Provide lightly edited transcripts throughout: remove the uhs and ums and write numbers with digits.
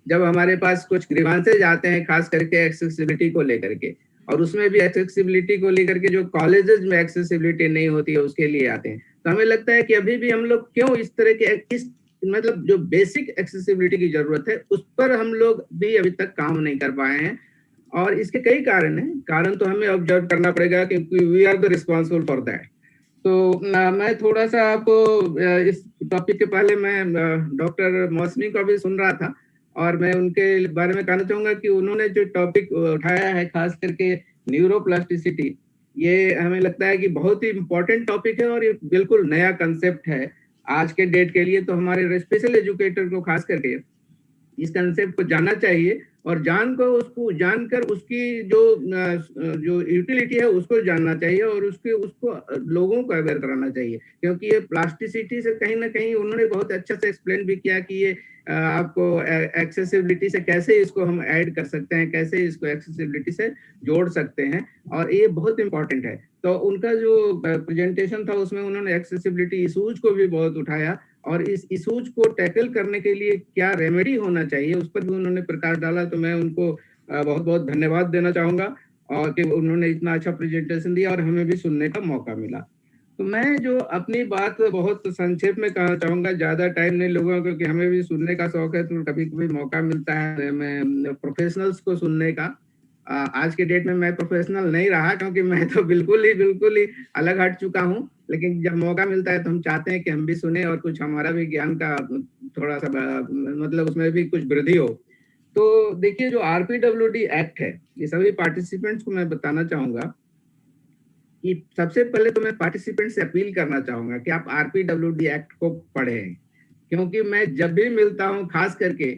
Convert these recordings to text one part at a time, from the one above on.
जब हमारे पास कुछ ग्रीवांसेज आते हैं खास करके एक्सेसिबिलिटी को लेकर के, और उसमें भी एक्सेसिबिलिटी को लेकर के जो कॉलेजेस में एक्सेसिबिलिटी नहीं होती है उसके लिए आते हैं, तो हमें लगता है कि अभी भी हम लोग क्यों इस तरह के किस मतलब जो बेसिक एक्सेसिबिलिटी की जरूरत है उस पर हम लोग भी अभी तक काम नहीं कर पाए हैं। और इसके कई कारण हैं, कारण तो हमें ऑब्जर्व करना पड़ेगा क्योंकि we are the responsible for that. तो मैं थोड़ा सा आपको इस टॉपिक के पहले मैं डॉक्टर मौसमी का भी सुन रहा था, और मैं उनके बारे में कहना चाहूंगा कि उन्होंने जो टॉपिक उठाया है खास करके न्यूरोप्लास्टिसिटी, ये हमें लगता है कि बहुत ही इम्पोर्टेंट टॉपिक है और ये बिल्कुल नया कंसेप्ट है आज के डेट के लिए। तो हमारे स्पेशल एजुकेटर को खास करके इस कंसेप्ट को जानना चाहिए, और जानकर उसकी जो यूटिलिटी है उसको जानना चाहिए, और उसको लोगों को अवेयर कराना चाहिए। क्योंकि ये प्लास्टिसिटी से कहीं ना कहीं उन्होंने बहुत अच्छा से एक्सप्लेन भी किया कि ये आपको एक्सेसिबिलिटी से कैसे इसको हम ऐड कर सकते हैं, कैसे इसको एक्सेसिबिलिटी से जोड़ सकते हैं, और ये बहुत इंपॉर्टेंट है। तो उनका जो प्रेजेंटेशन था उसमें उन्होंने एक्सेसिबिलिटी इशूज को भी बहुत उठाया, और इस इशूज को टैकल करने के लिए क्या रेमेडी होना चाहिए उस पर भी उन्होंने प्रकाश डाला। तो मैं उनको बहुत बहुत धन्यवाद देना चाहूंगा, और कि उन्होंने इतना अच्छा प्रेजेंटेशन दिया और हमें भी सुनने का मौका मिला। तो मैं जो अपनी बात बहुत संक्षेप में कहना चाहूंगा, ज्यादा टाइम नहीं लूंगा क्योंकि हमें भी सुनने का शौक है, तो कभी कभी मौका मिलता है मैं प्रोफेशनल्स को सुनने का। आज के डेट में मैं प्रोफेशनल नहीं रहा क्योंकि मैं तो बिल्कुल ही अलग हट चुका हूँ, लेकिन जब मौका मिलता है तो हम चाहते हैं कि हम भी सुने और कुछ हमारा भी ज्ञान का थोड़ा सा मतलब उसमें भी कुछ वृद्धि हो। तो देखिए, जो आरपीडब्ल्यूडी एक्ट है, ये सभी पार्टिसिपेंट्स को मैं बताना चाहूंगा कि सबसे पहले तो मैं पार्टिसिपेंट से अपील करना चाहूंगा कि आप आरपीडब्ल्यूडी एक्ट को पढ़ें। क्योंकि मैं जब भी मिलता हूँ, खास करके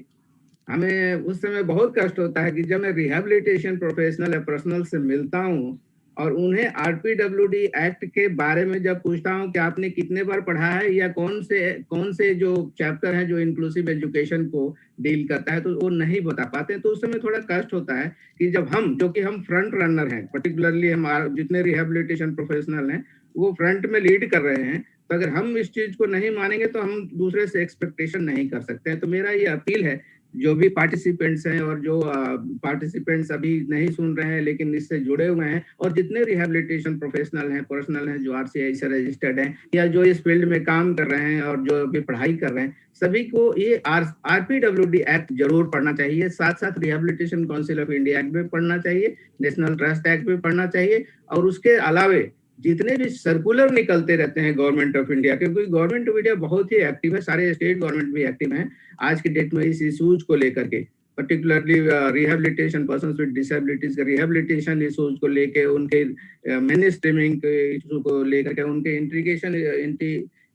हमें उस समय बहुत कष्ट होता है कि जब मैं रिहैबिलिटेशन प्रोफेशनल या पर्सनल से मिलता हूँ और उन्हें आरपीडब्ल्यूडी एक्ट के बारे में जब पूछता हूँ कि आपने कितने बार पढ़ा है, या कौन से जो चैप्टर हैं जो इंक्लूसिव एजुकेशन को डील करता है, तो वो नहीं बता पाते हैं। तो उस समय थोड़ा कष्ट होता है कि जब जो कि हम फ्रंट रनर हैं, पर्टिकुलरली हम जितने रिहैबिलिटेशन प्रोफेशनल हैं वो फ्रंट में लीड कर रहे हैं, तो अगर हम इस चीज को नहीं मानेंगे तो हम दूसरे से एक्सपेक्टेशन नहीं कर सकते हैं। तो मेरा ये अपील है, जो भी पार्टिसिपेंट्स हैं और जो पार्टिसिपेंट्स अभी नहीं सुन रहे हैं लेकिन इससे जुड़े हुए हैं, और जितने रिहैबिलिटेशन प्रोफेशनल हैं, पर्सनल हैं, जो आरसीआई से रजिस्टर्ड हैं या जो इस फील्ड में काम कर रहे हैं और जो अभी पढ़ाई कर रहे हैं, सभी को ये आरपीडब्ल्यूडी एक्ट जरूर पढ़ना चाहिए। साथ साथ rehabilitation council of India act भी पढ़ना चाहिए, नेशनल ट्रस्ट एक्ट भी पढ़ना चाहिए, और उसके अलावे जितने भी सर्कुलर निकलते रहते हैं गवर्नमेंट ऑफ इंडिया, क्योंकि गवर्नमेंट ऑफ इंडिया बहुत ही एक्टिव है, सारे स्टेट गवर्नमेंट भी एक्टिव हैं आज की डेट में इस इशूज को लेकर के, particularly rehabilitation persons with disabilities के रिहैबिलिटेशन इशूज को लेके, उनके मेन स्ट्रीमिंग के इशू को लेकर के, उनके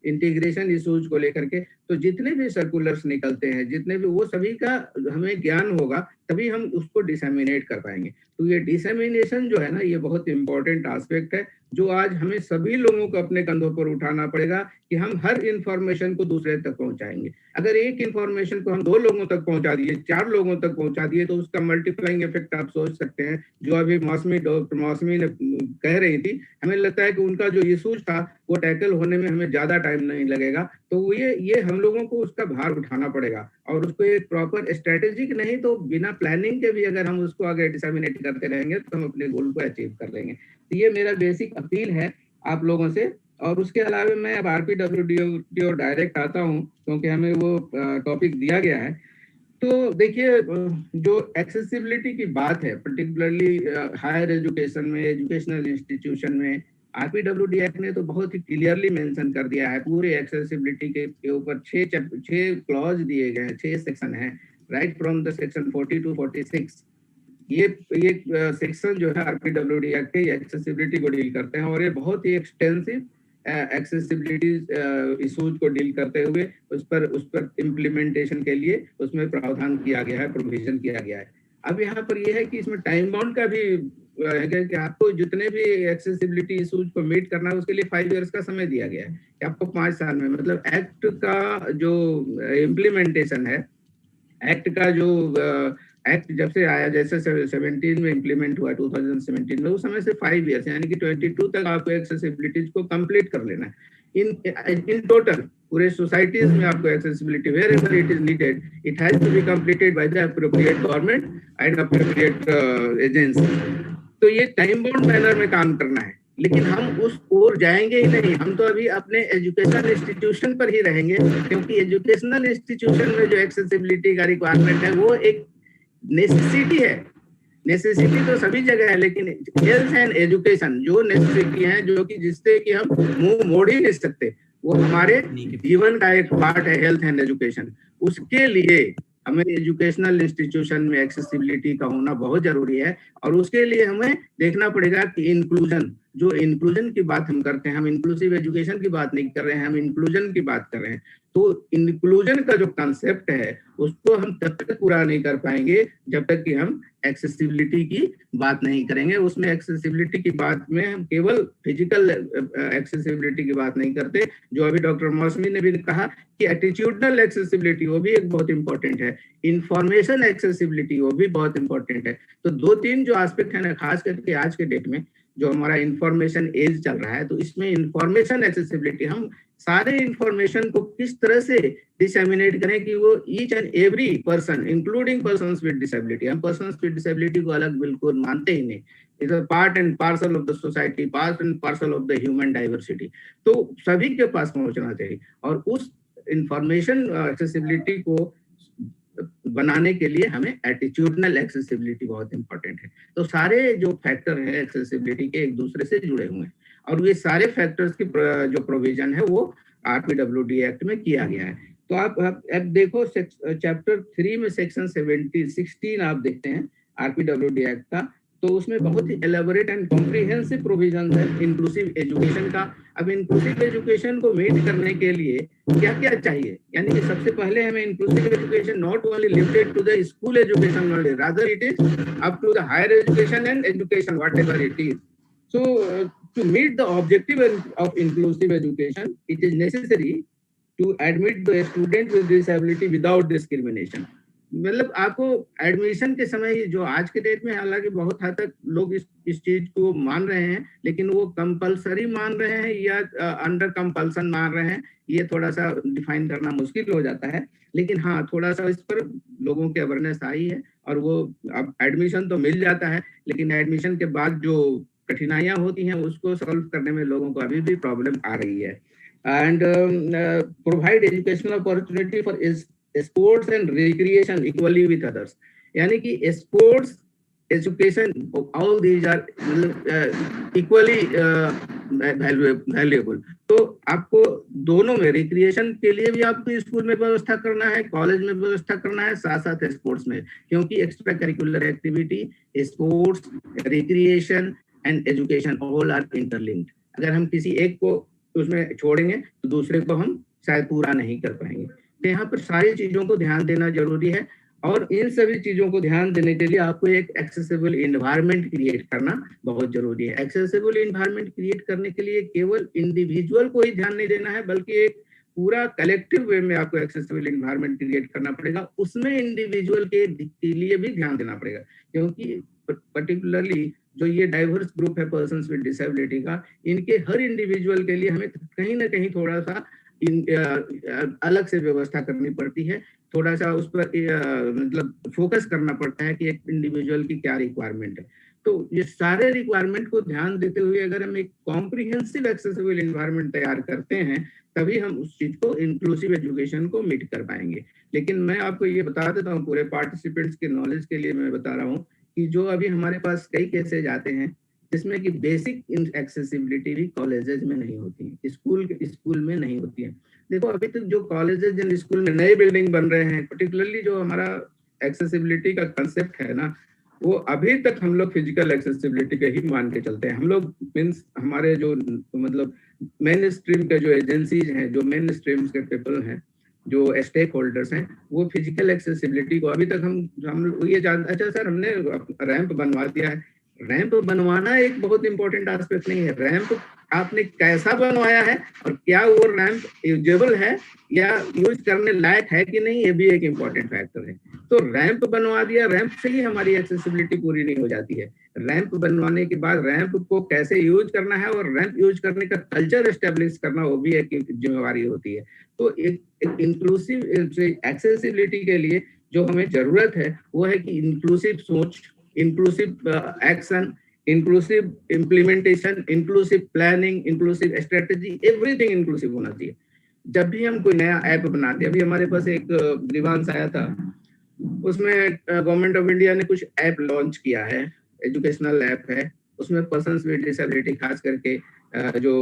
इंटीग्रेशन इशूज को लेकर के, तो जितने भी सर्कुलर्स निकलते हैं, जितने भी, वो सभी का हमें ज्ञान होगा तभी हम उसको डिसेमिनेट कर पाएंगे। तो ये डिसेमिनेशन जो है ना, ये बहुत इंपॉर्टेंट एस्पेक्ट है, जो आज हमें सभी लोगों को अपने कंधों पर उठाना पड़ेगा कि हम हर इंफॉर्मेशन को दूसरे तक पहुंचाएंगे। अगर एक इंफॉर्मेशन को हम 2 लोगों तक पहुंचा दिए, 4 लोगों तक पहुंचा दिए, तो उसका मल्टीप्लाइंग इफेक्ट आप सोच सकते हैं। जो अभी डॉक्टर मौसमी ने कह रही थी, हमें लगता है कि उनका जो इशूज था वो टैकल होने में हमें ज्यादा टाइम नहीं लगेगा। तो ये हम लोगों को उसका भार उठाना पड़ेगा, और उसको एक प्रॉपर स्ट्रेटेजिक नहीं तो बिना प्लानिंग के भी अगर हम उसको आगे डिसेमिनेट करते रहेंगे तो हम अपने गोल को अचीव कर लेंगे। तो ये मेरा बेसिक अपील है आप लोगों से। और उसके अलावा मैं अब आरपीडब्ल्यूडी की ओर डायरेक्ट आता हूँ, क्योंकि हमें वो टॉपिक दिया गया है। तो देखिए, जो एक्सेसिबिलिटी की बात है, पर्टिकुलरली हायर एजुकेशन में, एजुकेशनल इंस्टीट्यूशन में, आरपीडब्ल्यूडी एक्ट ने तो बहुत ही क्लियरली मेंशन कर दिया है। पूरे एक्सेसिबिलिटी के ऊपर 6 क्लॉज दिए गए हैं, 6 सेक्शन हैं, right from the section 40 to 46। ये सेक्शन जो है आरपीडब्ल्यूडी एक्ट के एक्सेसिबिलिटी को डील करते हैं, और ये बहुत ही एक्सटेंसिव एक्सेसिबिलिटी इशूज को डील करते हुए उस पर इम्प्लीमेंटेशन के लिए उसमें प्रावधान किया गया है, प्रोविजन किया गया है। अब यहाँ पर यह है कि इसमें टाइम बाउंड का भी है कि आपको जितने भी एक्सेसिबिलिटी इशूज को मीट करना है उसके लिए 5 इयर्स का समय दिया गया है कि आपको 5 साल में, मतलब एक्ट का जो इम्प्लीमेंटेशन है, एक्ट का जो एक्ट जब से आया, जैसे 17 में इम्प्लीमेंट हुआ 2017 में, उस समय से 5 इयर्स यानी कि 22 तक आपको एक्सेसिबिलिटीज को कंप्लीट कर लेना है। इन टोटल पूरे सोसाइटीज में आपको accessibility wherever it is needed, it has to be completed by the appropriate government and appropriate agency. तो ये टाइम बाउंड मैनर में काम करना है, लेकिन हम उस ओर जाएंगे ही नहीं। हम तो अभी अपने एजुकेशन इंस्टीट्यूशन पर ही रहेंगे, क्योंकि एजुकेशनल इंस्टीट्यूशन में जो एक्सेसिबिलिटी का रिक्वायरमेंट है वो एक नेसेसिटी है। नेसेसिटी तो सभी जगह है, लेकिन हेल्थ एंड एजुकेशन जो नेसेसिटी है, जो कि जिससे कि हम मुंह मोड़ ही नहीं सकते, वो हमारे जीवन का एक पार्ट है, हेल्थ एंड एजुकेशन। उसके लिए हमें एजुकेशनल इंस्टीट्यूशन में एक्सेसिबिलिटी का होना बहुत जरूरी है, और उसके लिए हमें देखना पड़ेगा कि इंक्लूजन, जो इंक्लूजन की बात हम करते हैं, हम इंक्लूसिव एजुकेशन की बात नहीं कर रहे हैं, हम इंक्लूजन की बात कर रहे हैं। तो इंक्लूजन का जो कंसेप्ट है उसको हम तब तक पूरा नहीं कर पाएंगे जब तक कि हम एक्सेसिबिलिटी की बात नहीं करेंगे। उसमें एक्सेसिबिलिटी की बात में हम केवल फिजिकल एक्सेसिबिलिटी की बात नहीं करते, जो अभी डॉक्टर मौसमी ने भी कहा कि एटीट्यूडनल एक्सेसिबिलिटी वो भी एक बहुत इंपॉर्टेंट है, इंफॉर्मेशन एक्सेसिबिलिटी वो भी बहुत इंपॉर्टेंट है। तो दो तीन जो एस्पेक्ट है ना, खास करके आज के डेट में जो हमारा इंफॉर्मेशन एज चल रहा है, तो इसमें इंफॉर्मेशन एक्सेसिबिलिटी, हम सारे इंफॉर्मेशन को किस तरह से डिसेमिनेट करें कि वो each and every person including persons with disability, हम पर्सन्स विद डिसेबिलिटी को अलग बिल्कुल मानते ही नहीं, is a part and parcel of the society, part and parcel of the human diversity. तो सभी के पास पहुंचना चाहिए, और उस इंफॉर्मेशन एक्सेसिबिलिटी को बनाने के लिए हमें एटीट्यूडनल एक्सेसिबिलिटी बहुत इंपॉर्टेंट है। तो सारे जो फैक्टर हैं एक्सेसिबिलिटी के एक दूसरे से जुड़े हुए हैं, और ये सारे फैक्टर्स की जो प्रोविजन है वो आरपीडब्ल्यूडी एक्ट में किया गया है। तो आप देखो चैप्टर 3 में सेक्शन 16 आप देखते हैं आरपीडब्ल्यूडी एक्ट का, तो उसमें बहुत ही एलेबोरेट एंड कॉम्प्रिहेंसिव प्रोविजन है इंक्लूसिव एजुकेशन का। अब इंक्लूसिव एजुकेशन को मीट करने के लिए क्या क्या चाहिए, यानी कि सबसे पहले हमें inclusive education not only limited to the school education, rather it is up to the higher education and education whatever it is. So to meet the objective of inclusive education, it is necessary to admit the student with disability without discrimination। मतलब आपको admission के समय जो आज के date में हालांकि बहुत हद तक लोग इस चीज को मान रहे हैं, लेकिन वो कंपलसरी मान रहे हैं या अंडर कंपल्सन मान रहे हैं, ये थोड़ा सा डिफाइन करना मुश्किल हो जाता है। लेकिन हाँ, थोड़ा सा इस पर लोगों की अवेयरनेस आई है, और वो अब एडमिशन तो मिल जाता है, लेकिन एडमिशन के बाद जो कठिनाइयां होती हैं उसको सॉल्व करने में लोगों को अभी भी प्रॉब्लम आ रही है। And provide educational opportunity for sports and recreation equally with others, यानी कि sports education all these are equally valuable. तो आपको दोनों में, रिक्रिएशन के लिए भी आपको स्कूल में व्यवस्था करना है, कॉलेज में व्यवस्था करना है, साथ साथ स्पोर्ट्स में, क्योंकि extra curricular activity, sports, recreation and education all are interlinked. अगर हम किसी एक को उसमें छोड़ेंगे तो दूसरे को हम शायद पूरा नहीं कर पाएंगे। तो यहाँ पर सारी चीजों को ध्यान देना जरूरी है, और इन सभी चीजों को ध्यान देने के लिए आपको एक एक्सेसिबल इन्वायरमेंट क्रिएट करना बहुत जरूरी है। एक्सेसिबल इन्वायरमेंट क्रिएट करने के लिए केवल इंडिविजुअल को ही ध्यान नहीं देना है, बल्कि एक पूरा कलेक्टिव वे में आपको एक्सेसिबल इन्वायरमेंट क्रिएट करना पड़ेगा। उसमें इंडिविजुअल के लिए भी ध्यान देना पड़ेगा, क्योंकि पर्टिकुलरली जो ये डाइवर्स ग्रुप है पर्सन्स विद डिसेबिलिटी का, इनके हर इंडिविजुअल के लिए हमें कहीं ना कहीं थोड़ा सा अलग से व्यवस्था करनी पड़ती है, थोड़ा सा उस पर मतलब फोकस करना पड़ता है कि एक इंडिविजुअल की क्या रिक्वायरमेंट है। तो ये सारे रिक्वायरमेंट को ध्यान देते हुए अगर हम एक कॉम्प्रिहेंसिव एक्सेसिबल एनवायरनमेंट तैयार करते हैं, तभी हम उस चीज को इंक्लूसिव एजुकेशन को मीट कर पाएंगे। लेकिन मैं आपको ये बता देता हूँ, पूरे पार्टिसिपेंट्स के नॉलेज के लिए मैं बता रहा हूँ कि जो अभी हमारे पास कई केसेज आते हैं जिसमें कि बेसिक एक्सेसिबिलिटी भी कॉलेजेस में नहीं होती है, स्कूल में नहीं होती है। देखो अभी तक जो कॉलेजेस जिन स्कूल में नए बिल्डिंग बन रहे हैं, पर्टिकुलरली जो हमारा एक्सेसिबिलिटी का कंसेप्ट है ना, वो अभी तक हम लोग फिजिकल एक्सेसिबिलिटी के ही मान के चलते हैं। हम लोग मीन्स हमारे जो मतलब मेन स्ट्रीम के जो एजेंसीज हैं, जो मेन स्ट्रीम के पीपल हैं, जो स्टेक होल्डर्स हैं, वो फिजिकल एक्सेसिबिलिटी को अभी तक हम ये जानते, अच्छा सर हमने रैंप बनवा दिया है, रैंप बनवाना एक बहुत इंपॉर्टेंट एस्पेक्ट नहीं है, रैंप आपने कैसा बनवाया है और क्या वो रैंप यूजेबल है या यूज करने लायक है कि नहीं, ये भी एक इम्पोर्टेंट फैक्टर है। तो रैंप बनवा दिया, रैंप से ही हमारी एक्सेसिबिलिटी पूरी नहीं हो जाती है। रैंप बनवाने के बाद रैंप को कैसे यूज करना है और रैंप यूज करने का कल्चर एस्टेब्लिश करना, वो भी एक जिम्मेवारी होती है। तो एक इंक्लूसिव एक्सेसिबिलिटी के लिए जो हमें जरूरत है वो है कि इंक्लूसिव सोच, inclusive action, inclusive implementation, inclusive planning, inclusive strategy, everything inclusive होना चाहिए। जब भी हम कोई नया ऐप बनाते हैं, अभी हमारे पास एक ग्रीवांस आया था, उसमें गवर्नमेंट ऑफ इंडिया ने कुछ ऐप लॉन्च किया है, एजुकेशनल ऐप है। उसमें पर्सन्स विद डिसेबिलिटी, खास करके जो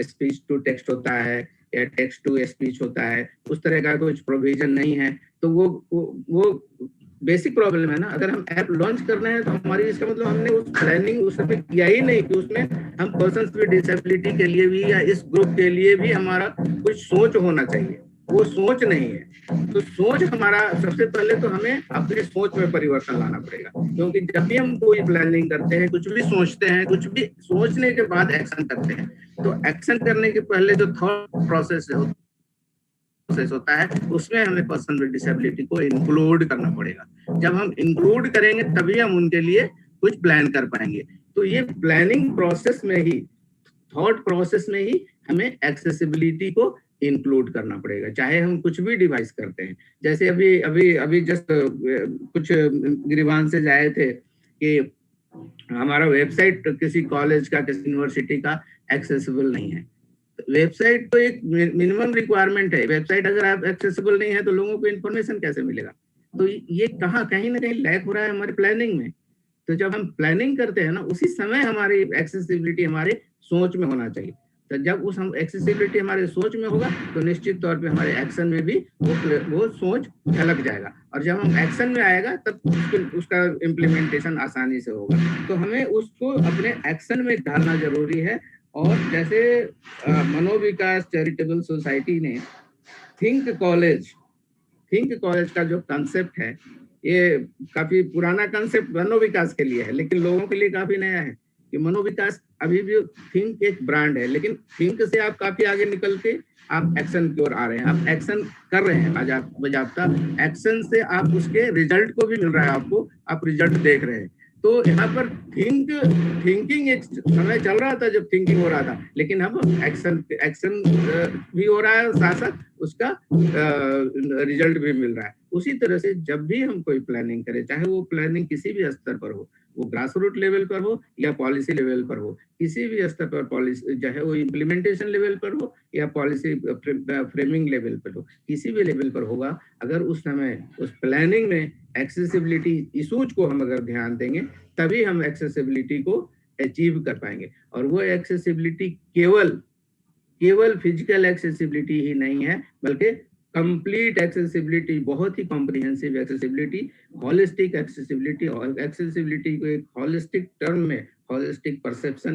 स्पीच टू टेक्स्ट होता है या टेक्स्ट टू स्पीच होता है, उस तरह का कुछ प्रोविजन नहीं है। तो वो बेसिक प्रॉब्लम है ना। अगर हम ऐप लॉन्च कर रहे हैं तो हमारी, इसका मतलब हमने उस प्लानिंग उसमें किया ही नहीं कि उसमें हम पर्सन्स विद डिसेबिलिटी के लिए भी या इस ग्रुप के लिए भी हमारा कुछ सोच होना चाहिए। वो सोच नहीं है। तो सोच हमारा, सबसे पहले तो हमें अपने सोच में परिवर्तन लाना पड़ेगा, क्योंकि जब भी हम कोई प्लानिंग करते हैं, कुछ भी सोचते हैं, कुछ भी सोचने के बाद एक्शन करते हैं, तो एक्शन करने के पहले जो थॉट प्रोसेस होता है, उसमें हमें पर्सन विद डिसेबिलिटी को इंक्लूड करना पड़ेगा। जब हम इंक्लूड करेंगे तभी हम उनके लिए कुछ प्लान कर पाएंगे। तो ये प्लानिंग प्रोसेस में ही, थॉट प्रोसेस में ही हमें एक्सेसिबिलिटी को इंक्लूड करना पड़ेगा, चाहे हम कुछ भी डिवाइस करते हैं। जैसे अभी अभी अभी जस्ट कुछ ग्रीवांसेज आए थे कि हमारा वेबसाइट किसी कॉलेज का, किसी यूनिवर्सिटी का एक्सेसिबल नहीं है। वेबसाइट तो एक मिनिमम रिक्वायरमेंट है। वेबसाइट अगर आप एक्सेसिबल नहीं है तो लोगों को इन्फॉर्मेशन कैसे मिलेगा? तो ये कहीं ना कहीं लैक हो रहा है हमारी प्लानिंग में। तो जब हम प्लानिंग करते हैं ना, उसी समय हमारी एक्सेसिबिलिटी हमारे सोच में होना चाहिए। तो जब उस हम एक्सेसिबिलिटी हमारे सोच में होगा तो निश्चित तौर पे हमारे एक्शन में भी वो सोच झलक जाएगा, और जब हम एक्शन में आएगा तब उसका इम्प्लीमेंटेशन आसानी से होगा। तो हमें उसको अपने एक्शन में ढालना जरूरी है। और जैसे मनोविकास चैरिटेबल सोसाइटी ने थिंक कॉलेज का जो कंसेप्ट है, ये काफी पुराना कंसेप्ट मनोविकास के लिए है, लेकिन लोगों के लिए काफी नया है कि मनोविकास अभी भी थिंक एक ब्रांड है, लेकिन थिंक से आप काफी आगे निकल के आप एक्शन की ओर आ रहे हैं। आप एक्शन कर रहे हैं बजाबता, एक्शन से आप उसके रिजल्ट को भी मिल रहा है आपको, आप रिजल्ट देख रहे हैं। तो यहाँ पर थिंकिंग एक समय चल रहा था जब थिंकिंग हो रहा था, लेकिन अब एक्शन भी हो रहा है, साथ साथ उसका रिजल्ट भी मिल रहा है। उसी तरह से जब भी हम कोई प्लानिंग करें, चाहे वो प्लानिंग किसी भी स्तर पर हो, वो ग्रास रूट लेवल पर हो या पॉलिसी लेवल पर हो, किसी भी स्तर पर पॉलिसी, चाहे वो इम्प्लीमेंटेशन लेवल पर हो या पॉलिसी फ्रेमिंग लेवल पर हो, किसी भी लेवल पर होगा, अगर उस समय उस प्लानिंग में एक्सेसिबिलिटी इशूज को हम अगर ध्यान देंगे, तभी हम एक्सेसिबिलिटी को अचीव कर पाएंगे। और वो एक्सेसिबिलिटी केवल फिजिकल एक्सेसिबिलिटी ही नहीं है, बल्कि कंप्लीट एक्सेसिबिलिटी, बहुत ही कॉम्प्रिहेंसिव एक्सेसिबिलिटी, हॉलिस्टिक एक्सेसिबिलिटी। और एक्सेसिबिलिटी को एक हॉलिस्टिक टर्म में, हॉलिस्टिक परसेप्शन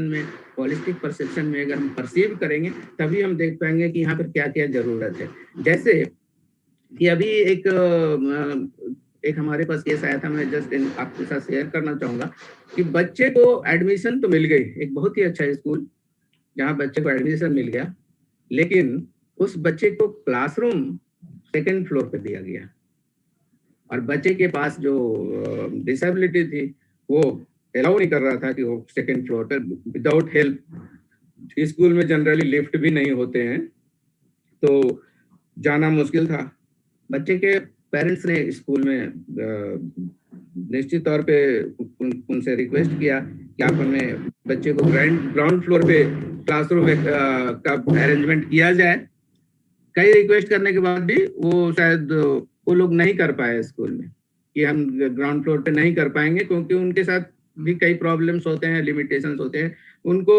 में अगर हम परसीव करेंगे, तभी हम देख पाएंगे कि यहाँ पर क्या क्या जरूरत है। जैसे कि अभी एक हमारे पास केस आया था, मैं जस्ट आपके साथ शेयर करना चाहूंगा कि बच्चे को एडमिशन तो मिल गई, एक बहुत ही अच्छा स्कूल जहाँ बच्चे को एडमिशन मिल गया, लेकिन उस बच्चे को क्लासरूम सेकंड फ्लोर पे दिया गया, और बच्चे के पास जो डिसेबिलिटी थी वो अलाउ नहीं कर रहा था कि वो सेकंड फ्लोर पर विदाउट हेल्प। स्कूल में जनरली लिफ्ट भी नहीं होते हैं, तो जाना मुश्किल था। बच्चे के पेरेंट्स ने स्कूल में निश्चित तौर पे उनसे रिक्वेस्ट किया कि आप हमें बच्चे को ग्राउंड फ्लोर पे क्लासरूम का अरेंजमेंट किया जाए। कई रिक्वेस्ट करने के बाद भी वो शायद वो लोग नहीं कर पाए स्कूल में, कि हम ग्राउंड फ्लोर पे नहीं कर पाएंगे, क्योंकि उनके साथ भी कई प्रॉब्लम्स होते हैं, लिमिटेशंस होते हैं। उनको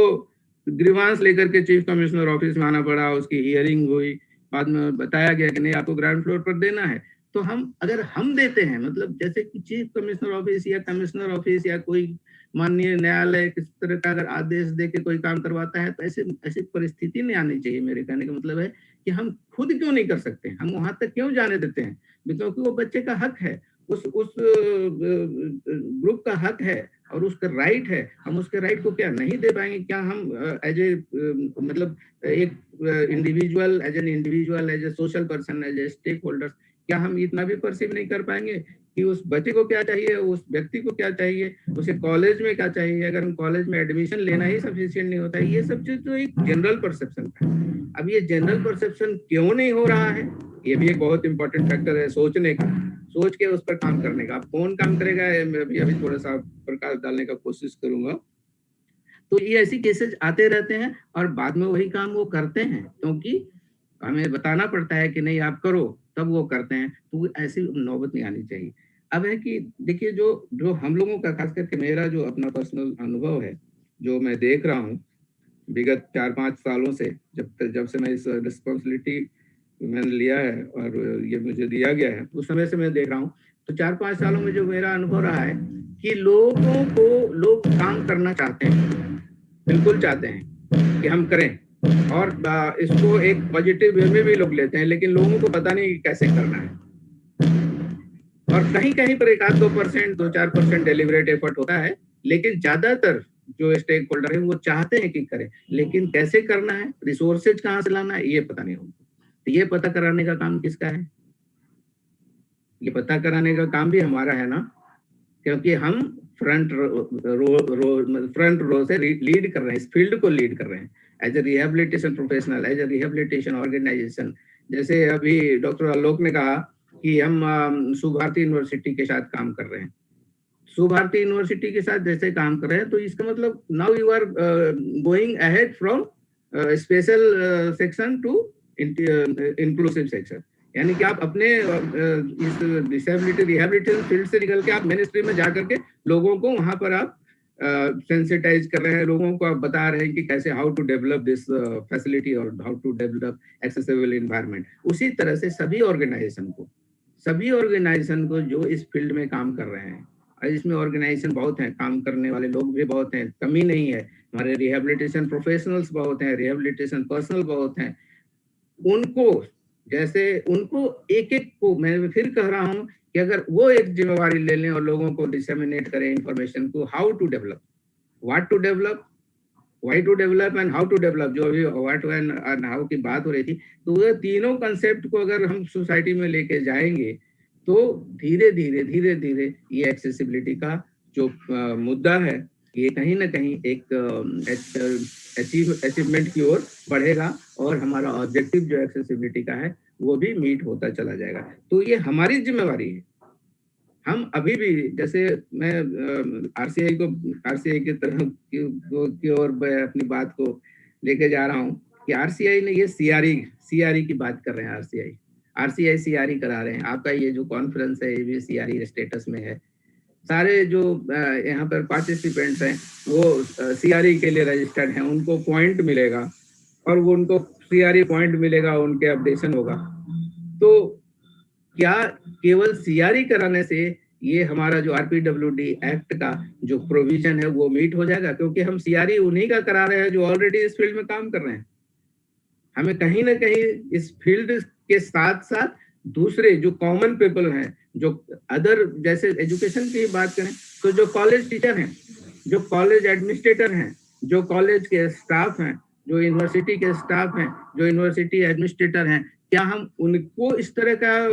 ग्रीवांस लेकर के चीफ कमिश्नर ऑफिस में आना पड़ा, उसकी हियरिंग हुई, बाद में बताया गया कि नहीं, आपको ग्राउंड फ्लोर पर देना है। तो अगर हम देते हैं, मतलब जैसे कि चीफ कमिश्नर ऑफिस या कमिश्नर ऑफिस या कोई माननीय न्यायालय किस तरह का अगर आदेश दे के कोई काम करवाता है, तो ऐसी परिस्थिति नहीं आनी चाहिए। मेरे कहने का मतलब है कि हम खुद क्यों नहीं कर सकते, हम वहां तक क्यों जाने देते हैं? क्योंकि वो बच्चे का हक है, उस ग्रुप का हक है, और उसका राइट है, हम उसके राइट को क्या नहीं दे पाएंगे? क्या हम एज ए मतलब एक individual, as a social person, as a stakeholders, क्या हम इतना भी परसीव नहीं कर पाएंगे कि उस बच्चे को क्या चाहिए, उस व्यक्ति को क्या चाहिए, उसे कॉलेज में क्या चाहिए? अगर हम कॉलेज में एडमिशन लेना ही सफिशिएंट नहीं होता है, ये सब चीज तो एक जनरल परसेप्शन था। अब ये जनरल परसेप्शन क्यों नहीं हो रहा है, ये भी एक बहुत इंपॉर्टेंट फैक्टर है सोचने का, सोच के उस पर काम करने का। अब कौन काम करेगा, मैं भी अभी थोड़ा सा प्रकाश डालने का कोशिश करूंगा। तो ये ऐसी केसेस आते रहते हैं और बाद में वही काम वो करते हैं, क्योंकि हमें बताना पड़ता है कि नहीं आप करो, तब वो करते हैं। तो ऐसी नौबत नहीं आनी चाहिए। अब है कि देखिए, जो जो हम लोगों का, खास करके मेरा जो अपना पर्सनल अनुभव है, जो मैं देख रहा हूँ विगत 4-5 सालों से, जब से मैं इस रिस्पॉन्सिबिलिटी मैंने लिया है और ये मुझे दिया गया है, उस समय से मैं देख रहा हूँ। तो 4-5 सालों में जो मेरा अनुभव रहा है कि लोग काम करना चाहते हैं, बिल्कुल चाहते हैं कि हम करें, और इसको एक पॉजिटिव वे में भी लोग लेते हैं, लेकिन लोगों को पता नहीं कैसे करना है। और कहीं कहीं पर 1-2%, 2-4% डेलिबरेट एफर्ट होता है, लेकिन ज्यादातर जो स्टेक होल्डर है वो चाहते हैं कि करें, लेकिन कैसे करना है, रिसोर्सेज कहाँ से लाना है, ये पता नहीं होता। तो ये पता कराने का काम किसका है? ये पता कराने का काम भी हमारा है ना, क्योंकि हम फ्रंट रो से लीड कर रहे हैं, इस फील्ड को लीड कर रहे हैं as a rehabilitation professional, as a rehabilitation organisation. जैसे अभी डॉक्टर आलोक ने कहा कि हम सुभारती यूनिवर्सिटी के साथ काम कर रहे हैं। सुभारती यूनिवर्सिटी के साथ जैसे काम कर रहे हैं, तो इसका मतलब now you are going ahead from special section to inclusive section, यानी कि आप अपने इस डिसेबिलिटी रिहेबिलिटेशन फील्ड से निकल के आप मेन स्ट्रीम में जाकर के लोगों को वहां पर आप सेंसिटाइज कर रहे हैं, लोगों को आप बता रहे हैं कि कैसे how to develop this facility और how to develop accessible environment. उसी तरह से सभी ऑर्गेनाइजेशन को जो इस फील्ड में काम कर रहे हैं, और इसमें ऑर्गेनाइजेशन बहुत हैं, काम करने वाले लोग भी बहुत हैं, कमी नहीं है, हमारे रिहेबिलिटेशन प्रोफेशनल्स बहुत हैं, रिहेबिलिटेशन पर्सनल बहुत हैं, उनको एक एक को मैं फिर कह रहा हूं कि अगर वो एक जिम्मेवारी ले लें और लोगों को डिसेमिनेट करें इंफॉर्मेशन को, how to develop, what to develop, why to develop and how to develop, जो अभी व्हाट एंड हाउ की बात हो रही थी, तो वो तीनों कंसेप्ट को अगर हम सोसाइटी में लेके जाएंगे तो धीरे धीरे ये एक्सेसिबिलिटी का जो मुद्दा है, ये कहीं ना कहीं एक अचीवमेंट की ओर बढ़ेगा, और हमारा ऑब्जेक्टिव जो एक्सेसिबिलिटी का है वो भी मीट होता चला जाएगा। तो ये हमारी जिम्मेवारी है। हम अभी भी, जैसे मैं आरसीआई की तरह की ओर अपनी बात को लेके जा रहा हूँ कि आरसीआई ने ये सीआरई की बात कर रहे हैं, आरसीआई सीआरई करा रहे हैं। आपका ये जो कॉन्फ्रेंस है ये भी सीआरई स्टेटस में है। सारे जो यहाँ पर पार्टिसिपेंट्स हैं वो सीआरई के लिए रजिस्टर्ड हैं, उनको पॉइंट मिलेगा, और वो उनको सीआरई पॉइंट मिलेगा, उनके अपडेशन होगा। तो क्या केवल सीआरई कराने से ये हमारा जो आरपीडब्ल्यूडी एक्ट का जो प्रोविजन है वो मीट हो जाएगा? क्योंकि हम सीआरई उन्हीं का करा रहे हैं जो ऑलरेडी इस फील्ड में काम कर रहे हैं। हमें कहीं ना कहीं इस फील्ड के साथ साथ दूसरे जो कॉमन पीपल हैं, जो अदर, जैसे एजुकेशन की बात करें तो जो कॉलेज टीचर हैं, जो कॉलेज एडमिनिस्ट्रेटर हैं, जो कॉलेज के स्टाफ हैं, जो यूनिवर्सिटी के स्टाफ हैं, जो यूनिवर्सिटी एडमिनिस्ट्रेटर हैं, क्या हम उनको इस तरह का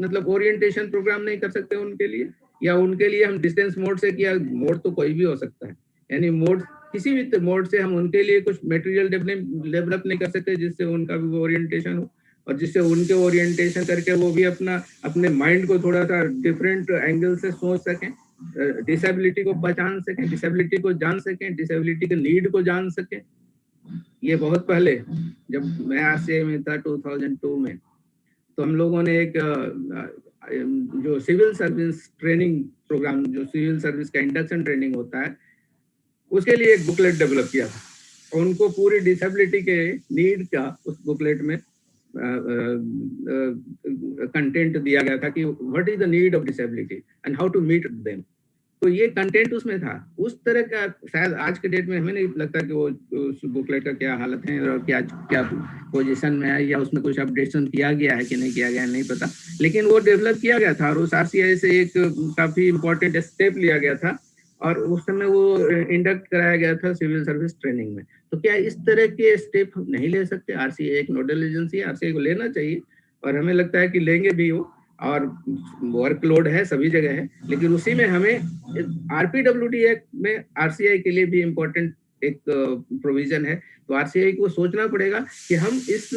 मतलब ओरिएंटेशन प्रोग्राम नहीं कर सकते उनके लिए? या उनके लिए हम डिस्टेंस मोड से किया, मोड तो कोई भी हो सकता है, यानी मोड किसी भी मोड से हम उनके लिए कुछ मटेरियल डेवलप नहीं कर सकते जिससे उनका भी ओरिएंटेशन हो, और जिससे उनके ओरिएंटेशन करके वो भी अपने माइंड को थोड़ा सा डिफरेंट एंगल से सोच सकें, डिसेबिलिटी को पहचान सकें, डिसेबिलिटी को जान सकें, डिसेबिलिटी के नीड को जान सकें। ये बहुत पहले जब मैं आरसीआई में था 2002 में, तो हम लोगों ने एक जो सिविल सर्विस ट्रेनिंग प्रोग्राम, जो सिविल सर्विस का इंडक्शन ट्रेनिंग होता है, उसके लिए एक बुकलेट डेवलप किया था। उनको पूरी डिसेबिलिटी के नीड का उस बुकलेट में कंटेंट दिया गया था कि what is the need of disability and how to meet them. तो ये कंटेंट उसमें था। उस तरह का शायद आज के डेट में हमें नहीं लगता कि वो उस बुकलेट का क्या हालत है और क्या पोजीशन में है, या उसमें कुछ अपडेशन किया गया है कि नहीं किया गया है, नहीं पता। लेकिन वो डेवलप किया गया था और उस आरसीआई से एक काफी इंपॉर्टेंट स्टेप लिया गया था और उस समय वो इंडक्ट कराया गया था सिविल सर्विस ट्रेनिंग में। तो क्या इस तरह के स्टेप हम नहीं ले सकते? आरसीए एक नोडल एजेंसी है, आरसीए को लेना चाहिए और हमें लगता है कि लेंगे भी वो, और वर्कलोड है सभी जगह है, लेकिन उसी में हमें आरपीडब्ल्यूडी एक्ट में आरसीआई के लिए भी इम्पोर्टेंट एक प्रोविजन है। तो आरसीआई को सोचना पड़ेगा कि हम इस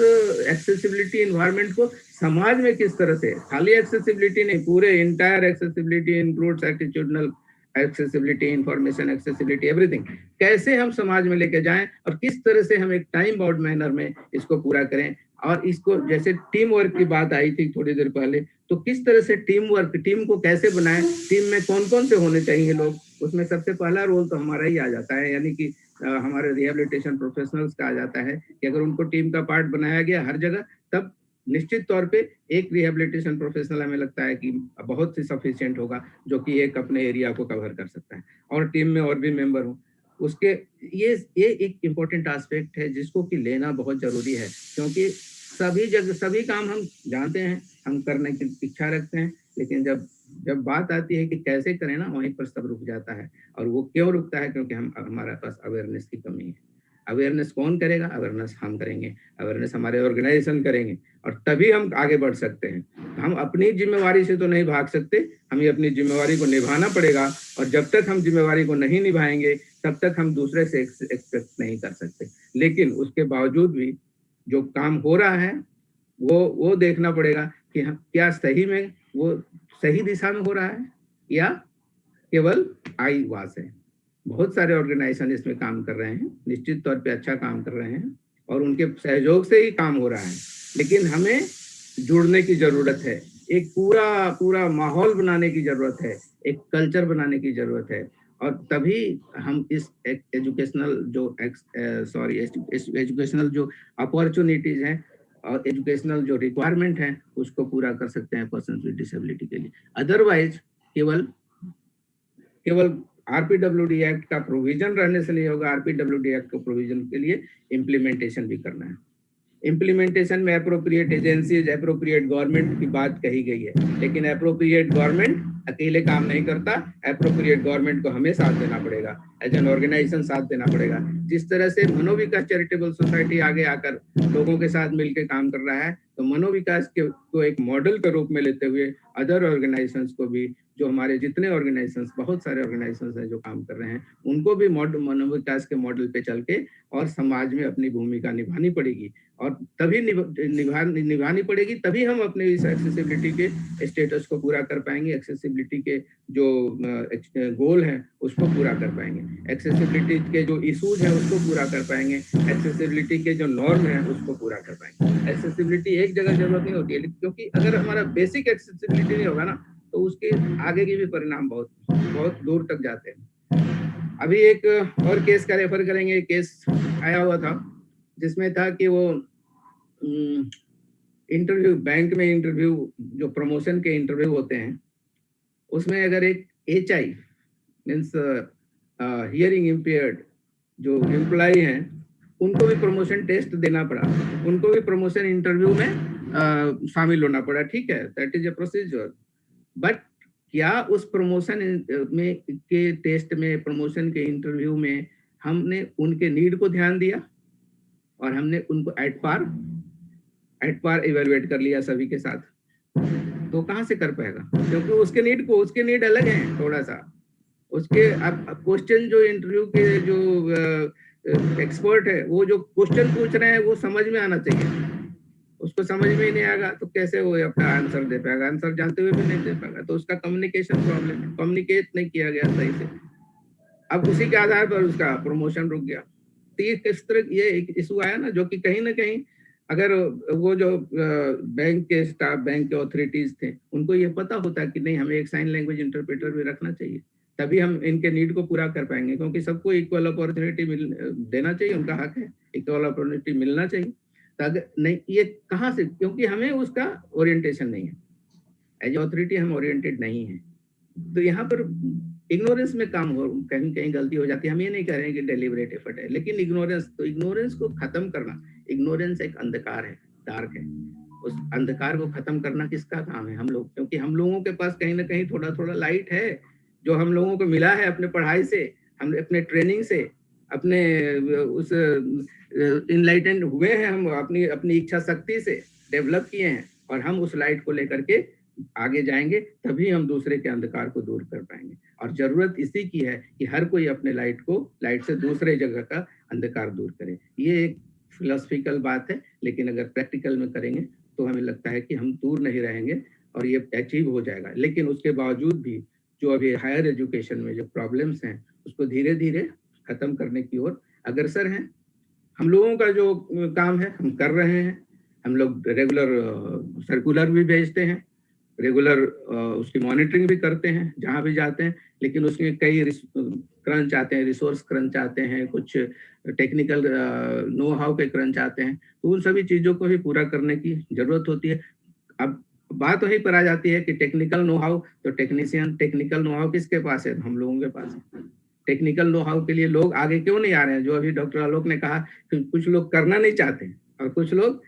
एक्सेसिबिलिटी एनवायरनमेंट को समाज में किस तरह से, खाली एक्सेसिबिलिटी नहीं, पूरे entire accessibility includes attitudinal accessibility, information accessibility, everything, कैसे हम समाज में लेके जाएं और किस तरह से हम एक टाइम बाउंड मैनर में इसको पूरा करें। और इसको जैसे टीम वर्क की बात आई थी थोड़ी देर पहले, तो किस तरह से टीम वर्क, टीम को कैसे बनाएं, टीम में कौन कौन से होने चाहिए लोग, उसमें सबसे पहला रोल तो हमारा ही आ जाता है, यानी कि हमारे रिहेबिलिटेशन प्रोफेशनल्स का आ जाता है कि अगर उनको टीम का पार्ट बनाया गया हर जगह, तब निश्चित तौर पे एक रिहेबिलिटेशन प्रोफेशनल हमें लगता है कि बहुत ही सफिशिएंट होगा, जो कि एक अपने एरिया को कवर कर सकता है, और टीम में और भी मेंबर हो उसके। ये एक इम्पोर्टेंट एस्पेक्ट है जिसको कि लेना बहुत जरूरी है, क्योंकि सभी जगह सभी काम हम जानते हैं, हम करने की इच्छा रखते हैं, लेकिन जब जब बात आती है कि कैसे करें ना, वहीं पर सब रुक जाता है। और वो क्यों रुकता है? क्योंकि हमारे पास अवेयरनेस की कमी है। अवेयरनेस कौन करेगा? अवेयरनेस हम करेंगे, अवेयरनेस हमारे ऑर्गेनाइजेशन करेंगे, और तभी हम आगे बढ़ सकते हैं। हम अपनी जिम्मेवारी से तो नहीं भाग सकते, हमें अपनी जिम्मेवारी को निभाना पड़ेगा, और जब तक हम जिम्मेवारी को नहीं निभाएंगे तब तक हम दूसरे से एक्सपेक्ट नहीं कर सकते। लेकिन उसके बावजूद भी जो काम हो रहा है वो देखना पड़ेगा कि हम क्या सही में वो सही दिशा में हो रहा है या केवल आई वास है। बहुत सारे ऑर्गेनाइजेशन इसमें काम कर रहे हैं, निश्चित तौर पे अच्छा काम कर रहे हैं, और उनके सहयोग से ही काम हो रहा है, लेकिन हमें जुड़ने की जरूरत है, एक पूरा पूरा माहौल बनाने की जरूरत है, एक कल्चर बनाने की जरूरत है, और तभी हम इस एजुकेशनल जो अपॉर्चुनिटीज हैं और एजुकेशनल जो रिक्वायरमेंट है उसको पूरा कर सकते हैं पर्सन विद डिसेबिलिटी के लिए। अदरवाइज केवल केवल आरपीडब्ल्यूडी एक्ट का प्रोविजन रहने से नहीं होगा, आरपीडब्ल्यूडी एक्ट को प्रोविजन के लिए इम्प्लीमेंटेशन भी करना है। इम्प्लीमेंटेशन में अप्रोप्रिएट एजेंसीज, अप्रोप्रिएट गवर्नमेंट की बात कही गई है, लेकिन अप्रोप्रिएट गवर्नमेंट अकेले काम नहीं करता, अप्रोप्रिएट गवर्नमेंट को हमें साथ देना पड़ेगा, एज एन ऑर्गेनाइजेशन साथ देना पड़ेगा। जिस तरह से मनोविकास चैरिटेबल सोसाइटी आगे आकर लोगों के साथ मिलकर काम कर रहा है, तो मनोविकास को एक मॉडल के रूप में लेते हुए अदर ऑर्गेनाइजेशंस को भी, जो हमारे जितने ऑर्गेनाइजेशंस, बहुत सारे ऑर्गेनाइजेशंस हैं जो काम कर रहे हैं, उनको भी मनोविकास के मॉडल पे चल के और समाज में अपनी भूमिका निभानी पड़ेगी, और तभी निभानी पड़ेगी, तभी हम अपने इस एक्सेसिबिलिटी के स्टेटस को पूरा कर पाएंगे, एक्सेसिबिलिटी के जो गोल है उसको पूरा कर पाएंगे, एक्सेसिबिलिटी के जो इशूज है उसको पूरा कर पाएंगे, एक्सेसिबिलिटी के जो नॉर्म है उसको पूरा कर पाएंगे। एक्सेसिबिलिटी एक जगह जरूरत नहीं होती है, क्योंकि अगर हमारा बेसिक एक्सेसिबिलिटी नहीं होगा ना, तो उसके आगे के भी परिणाम बहुत बहुत दूर तक जाते हैं। अभी एक और केस का रेफर करेंगे, केस आया हुआ था जिसमें था कि वो इंटरव्यू, बैंक में इंटरव्यू, जो प्रमोशन के इंटरव्यू होते हैं, उसमें अगर एक HI मीन्स हियरिंग इम्पेयर्ड जो एम्प्लॉय हैं, उनको भी प्रमोशन टेस्ट देना पड़ा, उनको भी प्रमोशन इंटरव्यू में शामिल होना पड़ा। ठीक है, that is a procedure, but क्या उस प्रमोशन में के टेस्ट में, प्रमोशन के इंटरव्यू में हमने उनके नीड को ध्यान दिया और हमने उनको एट पार इवेलुएट कर लिया सभी के साथ? तो कहाँ से कर पाएगा? क्योंकि उसके नीड अलग हैं थोड़ा सा। उसके अब क्वेश्चन जो इंटरव्यू के जो एक्सपर्ट है, वो जो क्वेश्चन पूछ रहे हैं वो समझ में आना चाहिए, उसको समझ में ही नहीं आएगा तो कैसे वो अपना आंसर दे पाएगा? आंसर जानते हुए भी नहीं दे पाएगा, तो उसका कम्युनिकेशन प्रॉब्लम है, कम्युनिकेट नहीं किया गया सही से। अब उसी के आधार पर उसका प्रमोशन रुक गया। तो ये किस तरह ये एक इशू आया ना, जो कि कहीं ना कहीं अगर वो जो बैंक के स्टाफ, बैंक के ऑथोरिटीज थे, उनको ये पता होता कि नहीं, हमें एक साइन लैंग्वेज इंटरप्रेटर भी रखना चाहिए, तभी हम इनके नीड को पूरा कर पाएंगे, क्योंकि सबको इक्वल अपॉर्चुनिटी देना चाहिए, उनका हक है, इक्वल अपॉर्चुनिटी मिलना चाहिए। नहीं, ये कहाँ से? क्योंकि हमें उसका ओरिएंटेशन नहीं है, एज ऑथोरिटी हम ओरिएंटेड नहीं है। तो यहाँ पर इग्नोरेंस में काम हो, कहीं कहीं गलती हो जाती है। हम ये नहीं कह रहे हैं कि डेलिबरेट एफर्ट है, लेकिन इग्नोरेंस को खत्म करना, इग्नोरेंस एक अंधकार है, डार्क है, उस अंधकार को खत्म करना किसका काम है? हम लोग, क्योंकि हम लोगों के पास कहीं ना कहीं थोड़ा थोड़ा लाइट है जो हम लोगों को मिला है अपने पढ़ाई से, हम अपने ट्रेनिंग से, अपने उस इनलाइटेंड हुए हैं, हम अपनी अपनी इच्छा शक्ति से डेवलप किए हैं, और हम उस लाइट को लेकर के आगे जाएंगे, तभी हम दूसरे के अंधकार को दूर कर पाएंगे। और जरूरत इसी की है कि हर कोई अपने लाइट से दूसरे जगह का अंधकार दूर करे। ये एक फिलोसफिकल बात है, लेकिन अगर प्रैक्टिकल में करेंगे तो हमें लगता है कि हम दूर नहीं रहेंगे और ये अचीव हो जाएगा। लेकिन उसके बावजूद भी जो अभी हायर एजुकेशन में जो प्रॉब्लम्स हैं, उसको धीरे धीरे खत्म करने की ओर अग्रसर हैं। हम लोगों का जो काम है हम कर रहे हैं। हम लोग रेगुलर सर्कुलर भी भेजते हैं, रेगुलर उसकी मॉनिटरिंग भी करते हैं जहाँ भी जाते हैं, लेकिन उसमें कई क्रंच आते हैं, रिसोर्स क्रंच आते हैं, कुछ टेक्निकल नो हाउ के क्रंच आते हैं, तो उन सभी चीज़ों को भी पूरा करने की जरूरत होती है। अब बात वहीं पर आ जाती है कि टेक्निकल नो हाउ, तो टेक्निकल नो हाउ किसके पास है? हम लोगों के पास है। टेक्निकल नो हाउ के लिए लोग आगे क्यों नहीं आ रहे हैं? जो अभी डॉक्टर आलोक ने कहा कि कुछ लोग करना नहीं चाहते और कुछ लोग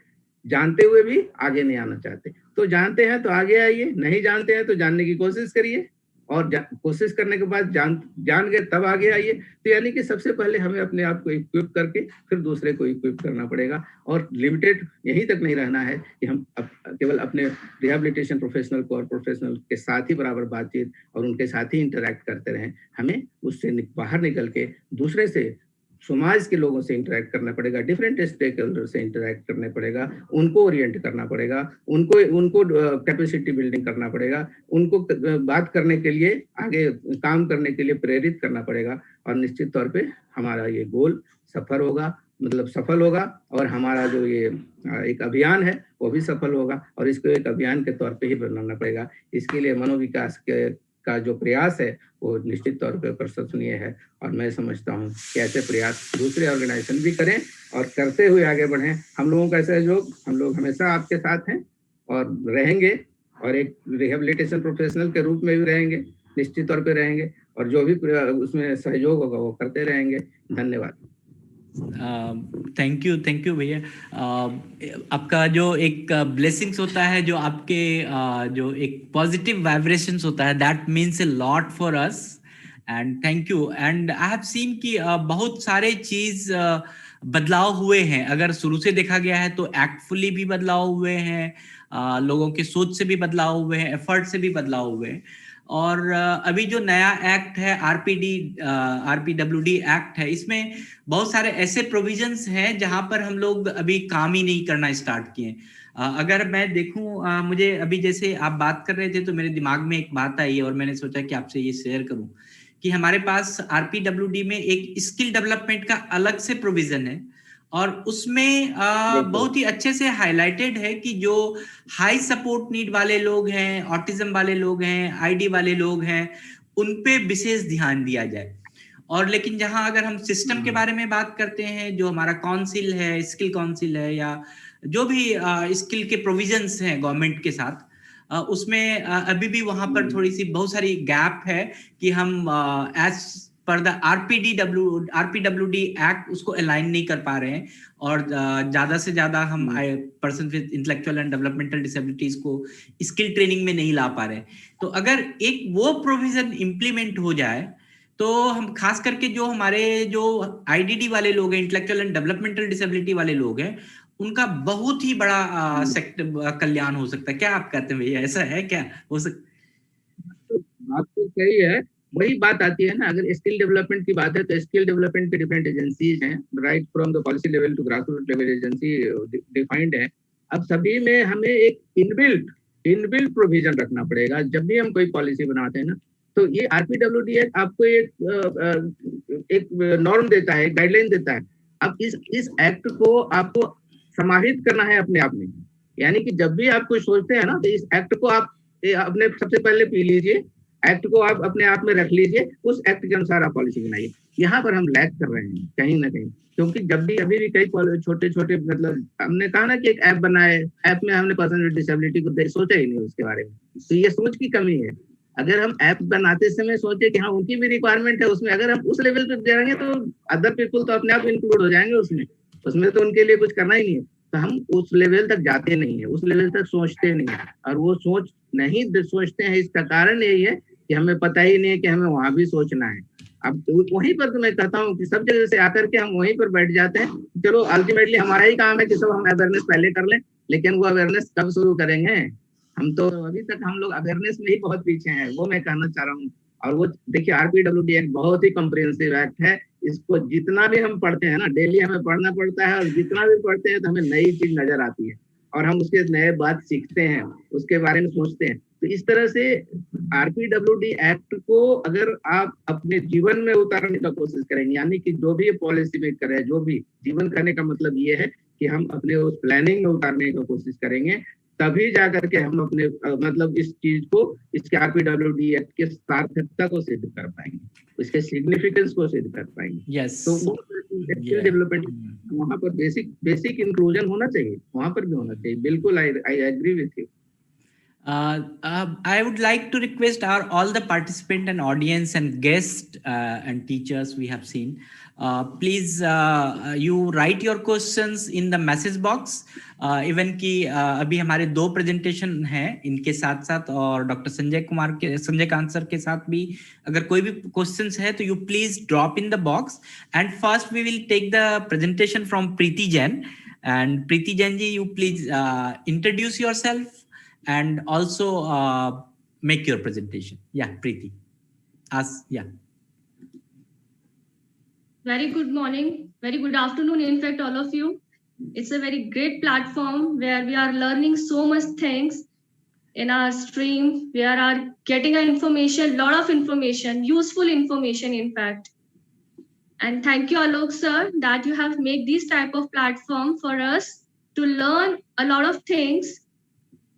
जानते हुए भी आगे नहीं आना चाहते। तो जानते हैं तो आगे आइए, नहीं जानते हैं तो जानने की कोशिश करिए, और कोशिश करने के बाद जान गए तब आगे आइए। तो यानी कि सबसे पहले हमें अपने आप को इक्विप करके फिर दूसरे को इक्विप करना पड़ेगा, और लिमिटेड यहीं तक नहीं रहना है कि हम केवल अपने रिहेबिलिटेशन प्रोफेशनल को और प्रोफेशनल के साथ ही बराबर बातचीत और उनके साथ ही इंटरैक्ट करते रहें। हमें उससे बाहर निकल के दूसरे से, समाज के लोगों से इंटरेक्ट करना पड़ेगा, डिफरेंट स्टेक होल्डर से इंटरेक्ट करने पड़ेगा, उनको ओरिएंट करना पड़ेगा, उनको कैपेसिटी बिल्डिंग करना पड़ेगा, उनको बात करने के लिए, आगे काम करने के लिए प्रेरित करना पड़ेगा, और निश्चित तौर पे हमारा ये गोल सफल होगा, और हमारा जो ये एक अभियान है वो भी सफल होगा, और इसको एक अभियान के तौर पे ही बनाना पड़ेगा। इसके लिए मनोविकास का जो प्रयास है वो निश्चित तौर पे प्रशंसनीय है, और मैं समझता हूँ कि ऐसे प्रयास दूसरे ऑर्गेनाइजेशन भी करें और करते हुए आगे बढ़ें। हम लोगों का सहयोग, हम लोग हमेशा आपके साथ हैं और रहेंगे, और एक रिहेबिलिटेशन प्रोफेशनल के रूप में भी रहेंगे, निश्चित तौर पे रहेंगे, और जो भी उसमें सहयोग होगा वो करते रहेंगे। धन्यवाद। थैंक यू भैया। आपका जो एक ब्लेसिंग्स होता है, जो आपके जो एक पॉजिटिव वाइब्रेशंस होता है, that means a lot for us, and thank you. And I have seen कि बहुत सारे चीज बदलाव हुए हैं। अगर शुरू से देखा गया है तो एक्टफुली भी बदलाव हुए हैं, लोगों के सोच से भी बदलाव हुए हैं, एफर्ट से भी बदलाव हुए हैं। और अभी जो नया एक्ट है आरपीडब्ल्यूडी एक्ट है, इसमें बहुत सारे ऐसे प्रोविजंस हैं जहां पर हम लोग अभी काम ही नहीं करना स्टार्ट किए। अगर मैं देखूं, मुझे अभी जैसे आप बात कर रहे थे तो मेरे दिमाग में एक बात आई और मैंने सोचा कि आपसे ये शेयर करूं कि हमारे पास आरपीडब्ल्यूडी में एक स्किल डेवलपमेंट का अलग से प्रोविजन है, और उसमें बहुत ही अच्छे से हाईलाइटेड है कि जो हाई सपोर्ट नीड वाले लोग हैं, ऑटिज्म वाले लोग हैं, आईडी वाले लोग हैं, उन पे विशेष ध्यान दिया जाए। और लेकिन जहां अगर हम सिस्टम के बारे में बात करते हैं, जो हमारा काउंसिल है, स्किल काउंसिल है, या जो भी स्किल के प्रोविजंस हैं गवर्नमेंट के साथ, उसमें अभी भी वहां पर थोड़ी सी बहुत सारी गैप है कि हम as per the RPWD act उसको अलाइन नहीं कर पा रहे हैं, और ज्यादा से ज्यादा हम person with intellectual and developmental disabilities को स्किल ट्रेनिंग में नहीं ला पा रहे हैं। तो अगर एक वो प्रोविजन इम्प्लीमेंट हो जाए तो हम खास करके जो हमारे जो आईडीडी वाले लोग हैं, इंटेलेक्चुअल एंड डेवलपमेंटल डिसेबिलिटी वाले लोग हैं, उनका बहुत ही बड़ा सेक्टर कल्याण हो सकता है। क्या आप कहते हैं भैया, ऐसा है क्या हो सकता? बात तो सही है, वही बात आती है ना। अगर स्किल डेवलपमेंट की बात है तो स्किल डेवलपमेंट के डिफरेंट एजेंसीज हैं, right from the policy level to grassroot level agency defined है। अब सभी में हमें एक इनबिल्ट प्रोविजन रखना पड़ेगा। जब भी हम कोई पॉलिसी बनाते हैं ना, तो ये आरपीडब्ल्यूडी एक्ट आपको एक नॉर्म देता है, गाइडलाइन देता है। अब इस एक्ट को आपको समाहित करना है अपने आप में। यानी कि जब भी आप कुछ सोचते हैं ना, तो इस एक्ट को आप अपने सबसे पहले पी लीजिए, एक्ट को आप अपने आप में रख लीजिए, उस एक्ट के अनुसार आप पॉलिसी बनाइए। यहाँ पर हम लैग कर रहे हैं कहीं ना कहीं, क्योंकि जब भी अभी भी कई छोटे छोटे, मतलब हमने कहा ना कि एक ऐप बनाए, ऐप में हमने पर्सन विद डिसेबिलिटी को सोचा ही नहीं उसके बारे में। तो ये सोच की कमी है। अगर हम ऐप बनाते समय सोचे कि हाँ उनकी भी रिक्वायरमेंट है उसमें, अगर हम उस लेवल पे जाएंगे तो अदर पीपल तो अपने आप इंक्लूड हो जाएंगे उसमें तो उनके लिए कुछ करना ही नहीं है। तो हम उस लेवल तक जाते नहीं है, उस लेवल तक सोचते नहीं है, और वो सोचते हैं इसका कारण यही है कि हमें पता ही नहीं है कि हमें वहां भी सोचना है। अब तो वहीं पर तो मैं कहता हूँ कि सब जगह से आकर के हम वहीं पर बैठ जाते हैं। चलो अल्टीमेटली हमारा ही काम है कि सब हम अवेयरनेस पहले कर लें, लेकिन वो अवेयरनेस कब शुरू करेंगे? हम तो अभी तक हम लोग अवेयरनेस में ही बहुत पीछे हैं, वो मैं कहना चाह रहा हूँ। और वो देखिए RPWD एक बहुत ही कॉम्प्रिहेंसिव एक्ट है। इसको जितना भी हम पढ़ते हैं ना, डेली हमें पढ़ना पड़ता है, और जितना भी पढ़ते हैं तो हमें नई चीज नजर आती है और हम उसके नए बात सीखते हैं, उसके बारे में सोचते हैं। तो इस तरह से RPWD एक्ट को अगर आप अपने जीवन में उतारने का कोशिश करेंगे, यानी कि जो भी पॉलिसी मेकर है, जो भी जीवन करने का मतलब ये है कि हम अपने उस प्लानिंग में उतारने की कोशिश करेंगे, तभी जाकर के हम अपने मतलब इस चीज को, इसके RPWD एक्ट के सार्थकता को सिद्ध कर पाएंगे, इसके सिग्निफिकेंस को सिद्ध कर पाएंगे। यस, तो वो स्किल डेवलपमेंट वहाँ पर बेसिक इंक्लूजन होना चाहिए, वहाँ पर भी होना चाहिए। बिल्कुल, I agree with you. I would like to request all the participant and audience and guests and teachers we have seen, please you write your questions in the message box. Even कि अभी हमारे 2 presentation हैं इनके साथ साथ, और doctor Sanjay Kant sir के साथ भी अगर कोई भी क्वेश्चंस है तो you please drop in the box. And first we will take the presentation from Preeti Jain. And Preeti Jain ji, you please introduce yourself and also make your presentation. Yeah, Preeti. Yeah. Very good morning, very good afternoon, in fact, all of you. It's a very great platform where we are learning so much things in our stream. We are getting information, lot of information, useful information, in fact. And thank you, Alok sir, that you have made this type of platform for us to learn a lot of things,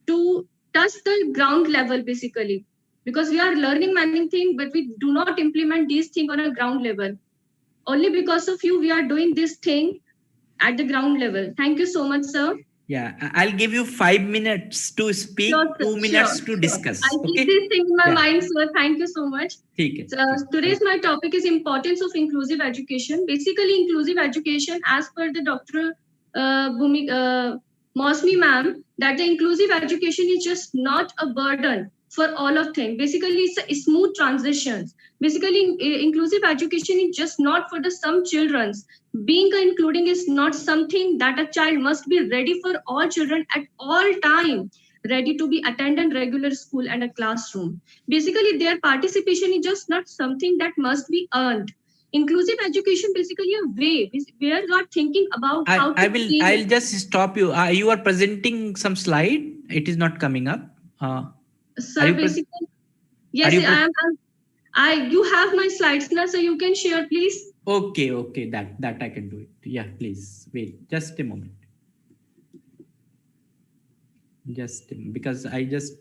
to touch the ground level, basically, because we are learning many things, but we do not implement these things on a ground level. Only because of you, we are doing this thing at the ground level. Thank you so much, sir. Yeah, I'll give you 5 minutes to speak, Sure, 2 minutes to discuss. I keep this thing in my mind, sir. Thank you so much. So, today's my topic is importance of inclusive education. Basically, inclusive education, as per the Dr. Mosmi ma'am, that the inclusive education is just not a burden for all of things. Basically, it's a smooth transitions. Basically, inclusive education is just not for the some children's. Being including is not something that a child must be ready for all children at all time, ready to be attending regular school and a classroom. Basically, their participation is just not something that must be earned. Inclusive education basically a way where you are thinking about how to I'll just stop you. You are presenting some slide. It is not coming up. Sir, basically, yes, you have my slides now, so you can share, please. Okay, that I can do it. Yeah, please wait just a moment. Because I just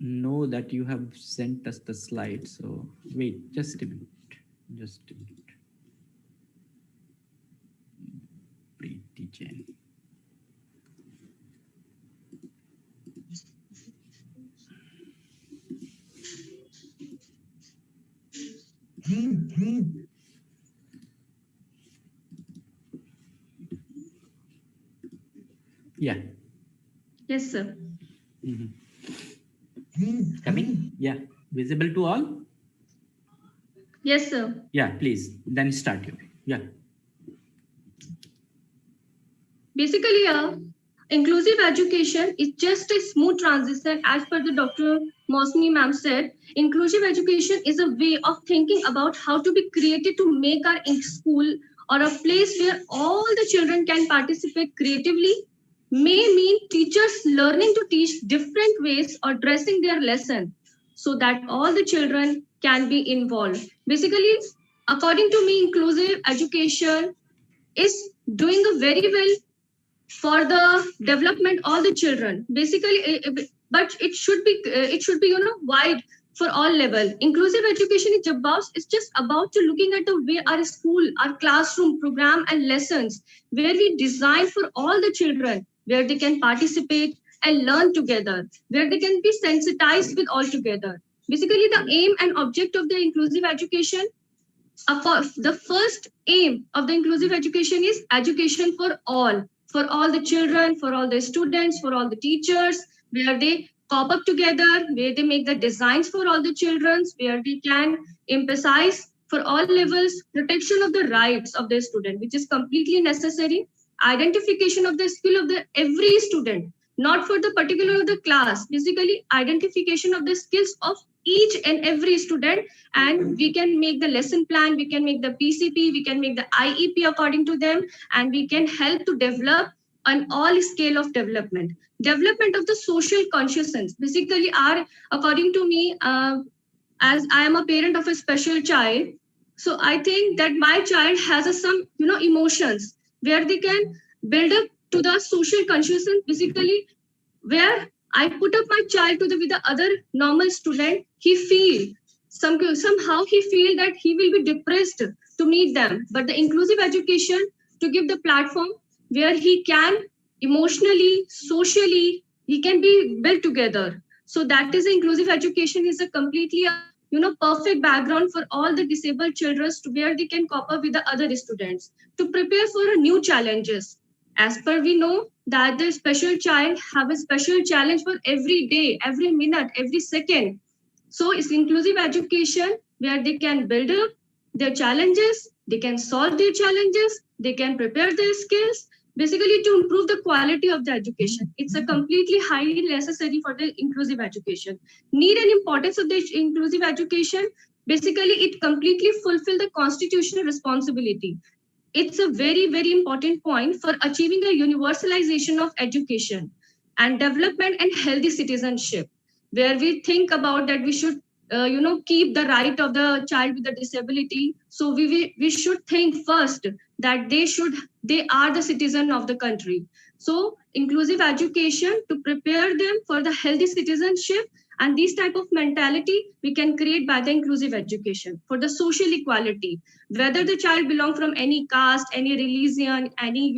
know that you have sent us the slide. So wait just a minute. Preeti Jain. Yeah. Yes, sir. Coming? Yeah. Visible to all? Yes, sir. Yeah, please. Then start you. Yeah. Basically, inclusive education is just a smooth transition, as per the Dr. Mosmi ma'am said. Inclusive education is a way of thinking about how to be creative to make our school or a place where all the children can participate creatively. May mean teachers learning to teach different ways or dressing their lesson so that all the children can be involved. Basically, according to me, inclusive education is doing a very well for the development of all the children. Basically, but it should be wide for all level. Inclusive education is just about to looking at the way our school, our classroom program and lessons, where we design for all the children, where they can participate and learn together, where they can be sensitized with all together. Basically, the aim and object of the inclusive education, the first aim of the inclusive education is education for all the children, for all the students, for all the teachers, where they cop up together, where they make the designs for all the children, where they can emphasize for all levels protection of the rights of the student, which is completely necessary. Identification of the skill of the every student, not for the particular of the class, basically identification of the skills of each and every student, and we can make the lesson plan, we can make the PCP, we can make the IEP according to them, and we can help to develop an all scale of development of the social consciousness. Basically, are according to me, as I am a parent of a special child, so I think that my child has some emotions where they can build up to the social consciousness, basically where I put up my child to with the other normal student, he feel somehow he feel that he will be depressed to meet them. But the inclusive education to give the platform where he can emotionally, socially, he can be built together. So that is inclusive education is a completely perfect background for all the disabled children to where they can cope up with the other students to prepare for new challenges. As per we know that the special child have a special challenge for every day, every minute, every second. So it's inclusive education where they can build up their challenges, they can solve their challenges, they can prepare their skills, basically to improve the quality of the education. It's a completely highly necessary for the inclusive education. Need and importance of the inclusive education, basically it completely fulfill the constitutional responsibility. It's a very, very important point for achieving a universalization of education and development and healthy citizenship, where we think about that we should keep the right of the child with a disability. So we should think first that they are the citizen of the country. So inclusive education to prepare them for the healthy citizenship, and this type of mentality we can create by the inclusive education for the social equality, whether the child belong from any caste, any religion, any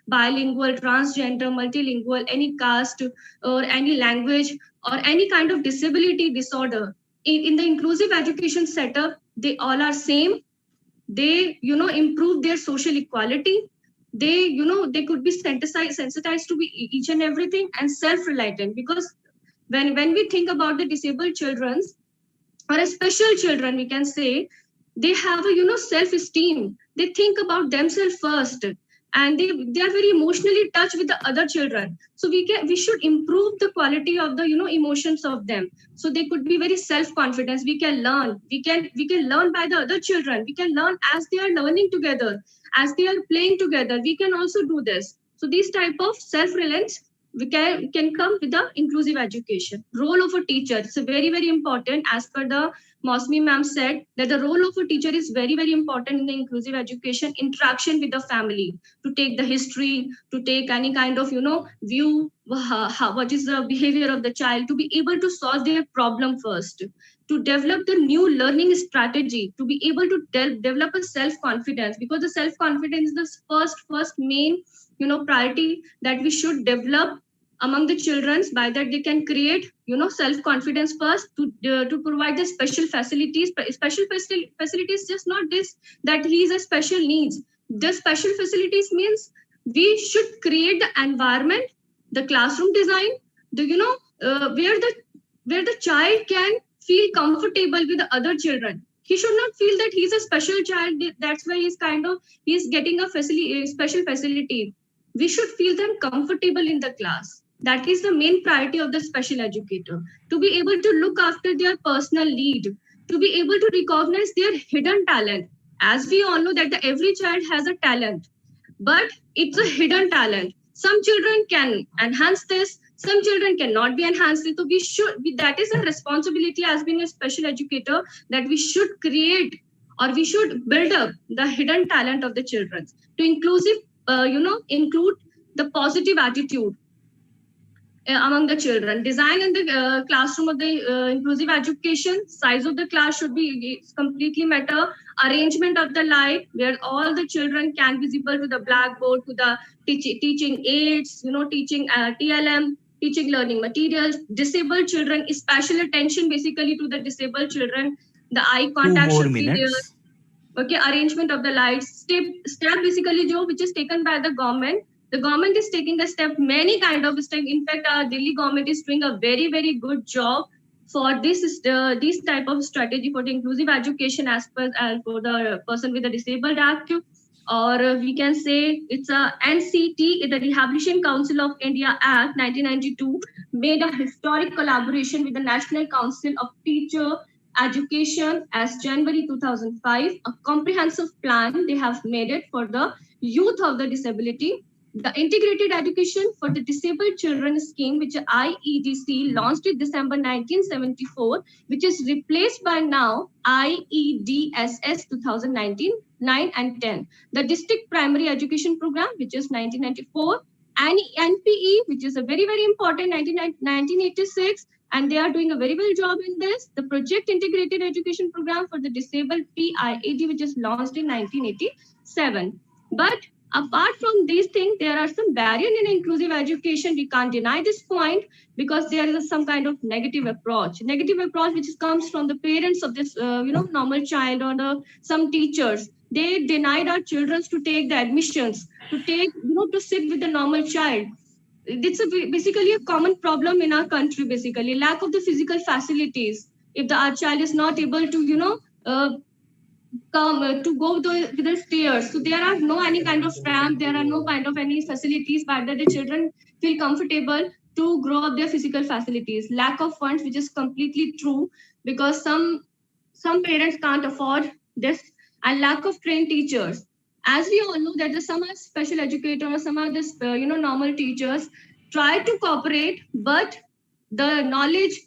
bilingual, transgender, multilingual, any caste or any language or any kind of disability disorder. In the inclusive education setup, they all are same. They improve their social equality. They they could be sensitized to be each and everything and self-reliant, because when we think about the disabled children or a special children, we can say they have a self-esteem. They think about themselves first, and they are very emotionally touched with the other children. So we should improve the quality of the emotions of them, so they could be very self-confident. We can learn, we can learn by the other children. We can learn as they are learning together, as they are playing together. We can also do this. So this type of self-reliance we can come with the inclusive education. Role of a teacher, it's very, very important. As per the Mosmi ma'am said, that the role of a teacher is very, very important in the inclusive education. Interaction with the family, to take the history, to take any kind of view, what is the behavior of the child, to be able to solve their problem first, to develop the new learning strategy, to be able to develop a self-confidence, because the self-confidence is the first main priority that we should develop among the children. By that they can create self-confidence first, to provide the special facilities. Just not this that he is a special needs. The special facilities means we should create the environment, the classroom design, the where the child can feel comfortable with the other children. He should not feel that he's a special child, that's why he's getting a special facility. We should feel them comfortable in the class. That is the main priority of the special educator, to be able to look after their personal need, to be able to recognize their hidden talent. As we all know that every child has a talent, but it's a hidden talent. Some children can enhance this, some children cannot be enhanced. So that is a responsibility as being a special educator, that we should create or we should build up the hidden talent of the children, to include the positive attitude among the children. Design in the classroom of the inclusive education, size of the class should be completely matter. Arrangement of the light, where all the children can visible to the blackboard, to the teaching aids, teaching TLM, teaching learning materials. Disabled children, special attention basically to the disabled children. The eye contact should be there. Okay, arrangement of the lights. Step basically which is taken by the government. The government is taking a step, many kind of step. In fact, our Delhi government is doing a very, very good job for this type of strategy for the inclusive education as per for the person with a disabled act, or we can say it's a NCT, the Rehabilitation Council of India Act 1992, made a historic collaboration with the National Council of Teacher Education as January 2005. A comprehensive plan they have made it for the youth of the disability. The Integrated Education for the Disabled Children Scheme, which IEDC launched in December 1974, which is replaced by now IEDSS 2019, 9 and 10. The District Primary Education Program, which is 1994, and NPE, which is a very, very important 1986, and they are doing a very well job in this. The Project Integrated Education Program for the Disabled PIAD, which is launched in 1987. But apart from these things, there are some barriers in inclusive education. We can't deny this point because there is some kind of negative approach which comes from the parents of this normal child, or some teachers. They denied our children to take the admissions, to sit with the normal child. It's basically a common problem in our country, basically lack of the physical facilities. If our child is not able to come to go with the stairs, so there are no any kind of ramp, there are no kind of any facilities where the children feel comfortable to grow up their physical facilities. Lack of funds, which is completely true, because some parents can't afford this, and lack of trained teachers. As we all know that some are special educators, some are this normal teachers try to cooperate, but the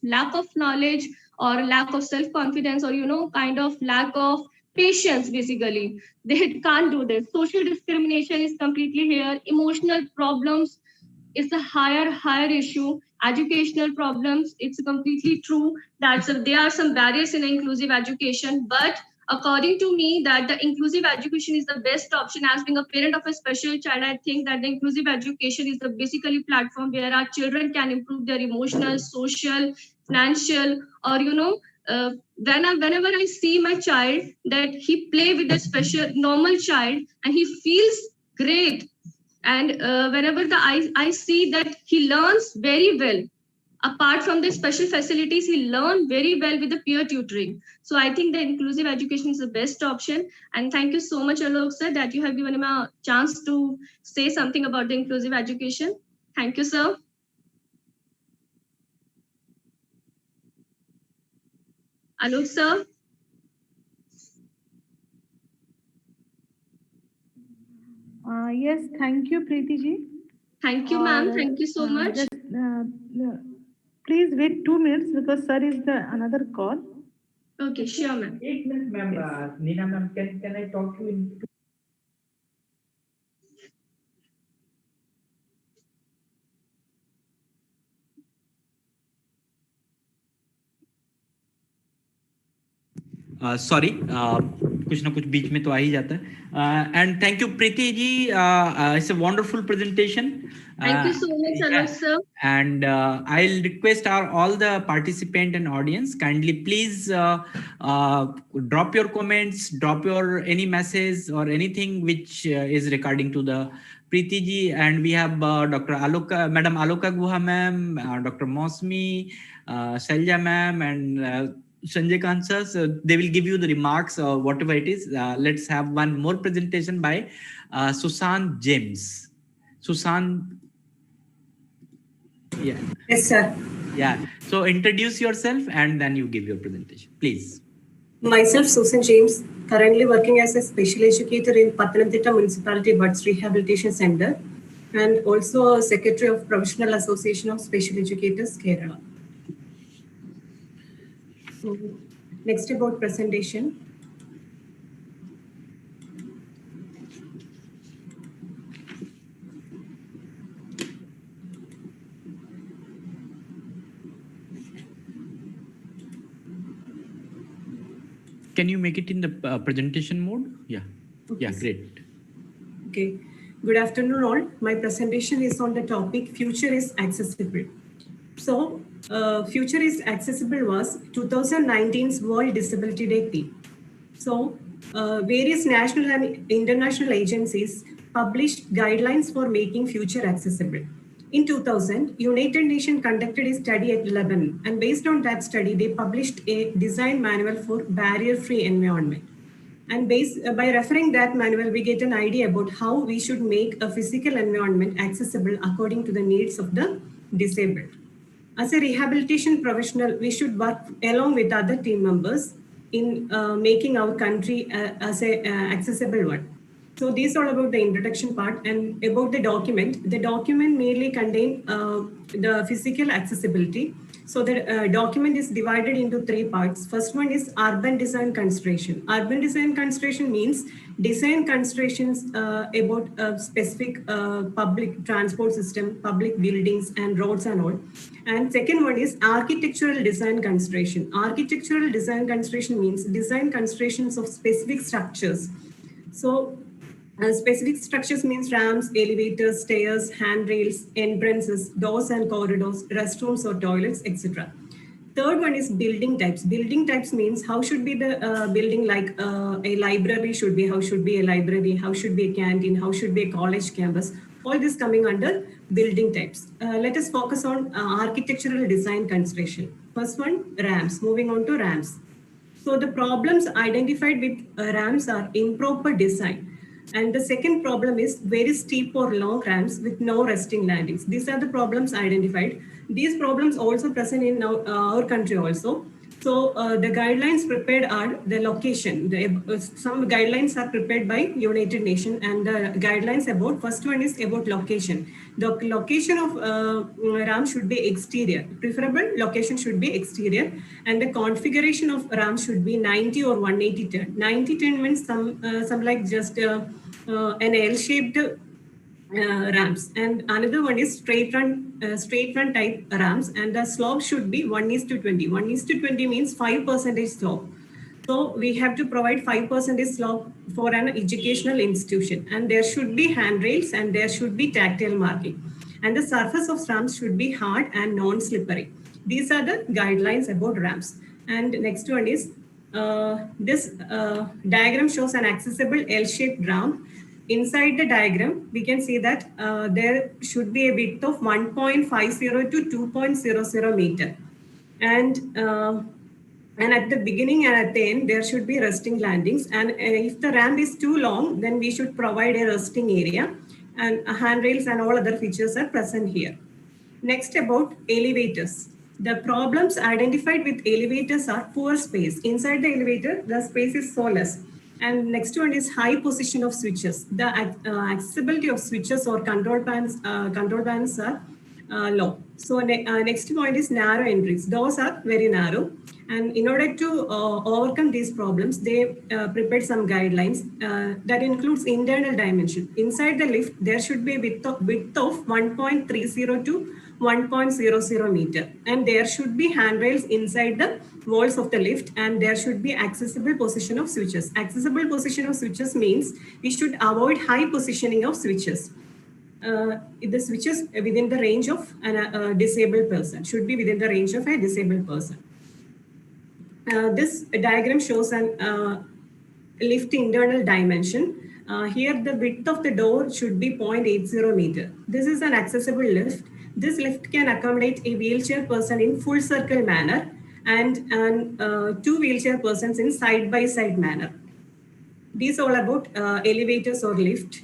lack of knowledge, or lack of self-confidence, or kind of lack of patience, basically they can't do this. Social discrimination is completely here. Emotional problems is a higher issue. Educational problems, it's completely true that there are some barriers in inclusive education, but according to me, that the inclusive education is the best option. As being a parent of a special child, I think that the inclusive education is the basically platform where our children can improve their emotional, social, financial, or whenever I see my child that he play with a special normal child and he feels great, and whenever I see that he learns very well. Apart from the special facilities, he learned very well with the peer tutoring. So I think the inclusive education is the best option. And thank you so much, Alok sir, that you have given me a chance to say something about the inclusive education. Thank you, sir. Alok sir. Yes, thank you, Preeti ji. Thank you, ma'am. Thank you so much. Please wait 2 minutes because sir is another call. Okay, sure, ma'am. 8 minutes, ma'am. Yes. Nina, ma'am, can I talk to you in 2? Sorry कुछ ना कुछ बीच में तो आ ही जाता है. And thank you Preeti ji, it's a wonderful presentation. Thank you so much, Alok sir. And I'll request all the participant and audience, kindly please drop your comments, drop your any message or anything which is regarding to the Preeti ji. And we have Dr. Aloka, Madam Aloka Guha ma'am, Dr. Mosmi, Shalja ma'am, and Sanjay Khan sir. So they will give you the remarks or whatever it is. Let's have one more presentation by Susan James. Susan. Yeah. Yes, sir. Yeah. So introduce yourself and then you give your presentation, please. Myself, Susan James, currently working as a special educator in Pathanamthitta Municipality Buds Rehabilitation Center, and also a secretary of Professional Association of Special Educators, Kerala. Next about presentation. Can you make it in the presentation mode? Yeah. Okay. Yeah, great. Okay. Good afternoon all. My presentation is on the topic Future is Accessible. So, Future is Accessible was 2019's World Disability Day theme. So, various national and international agencies published guidelines for making future accessible. In 2000, United Nations conducted a study at Lebanon, and based on that study, they published a design manual for barrier-free environment. And by referring that manual, we get an idea about how we should make a physical environment accessible according to the needs of the disabled. As a rehabilitation professional, we should work along with other team members in making our country as a accessible one. So these are about the introduction part, and about the document. The document mainly contains the physical accessibility. So the document is divided into 3 parts. First one is urban design consideration. Urban design consideration means design considerations about a specific public transport system, public buildings and roads and all. And second one is architectural design consideration. Architectural design consideration means design considerations of specific structures. So specific structures means ramps, elevators, stairs, handrails, entrances, doors and corridors, restrooms or toilets, etc. Third one is building types. Building types means how should be the building, like a library should be, how should be a library, how should be a canteen, how should be a college campus. All this coming under building types. Let us focus on architectural design consideration. First one, ramps. Moving on to ramps. So the problems identified with ramps are improper design. And the second problem is very steep or long ramps with no resting landings. These are the problems identified. These problems also present in our country also. So the guidelines prepared are the location. Some guidelines are prepared by United Nations, and the guidelines about, first one is about location. The location of RAM should be exterior. Preferable location should be exterior, and the configuration of RAM should be 90 or 180 turn. 90 turn means some like just an L-shaped ramps, and another one is straight run type ramps, and the slope should be 1:20. 1:20 means 5% slope. So we have to provide 5% slope for an educational institution, and there should be handrails and there should be tactile marking, and the surface of ramps should be hard and non-slippery. These are the guidelines about ramps. And next one is this diagram shows an accessible L-shaped ramp. Inside the diagram, we can see that there should be a width of 1.50 to 2.00 meter. And at the beginning and at the end, there should be resting landings. And if the ramp is too long, then we should provide a resting area, and handrails and all other features are present here. Next, about elevators. The problems identified with elevators are poor space. Inside the elevator, the space is so less. And next one is high position of switches. The accessibility of switches or control panels are low. So next point is narrow entries. Doors are very narrow. And in order to overcome these problems, they prepared some guidelines that includes internal dimension. Inside the lift, there should be a width of 1.30 to 1.00 meter. And there should be handrails inside the walls of the lift, and there should be accessible position of switches. Accessible position of switches means we should avoid high positioning of switches. The switches within the range of a disabled person, should be within the range of a disabled person. This diagram shows an lift internal dimension. Here the width of the door should be 0.80 meter. This is an accessible lift. This lift can accommodate a wheelchair person in full circle manner and 2 wheelchair persons in side-by-side manner. These are all about elevators or lift.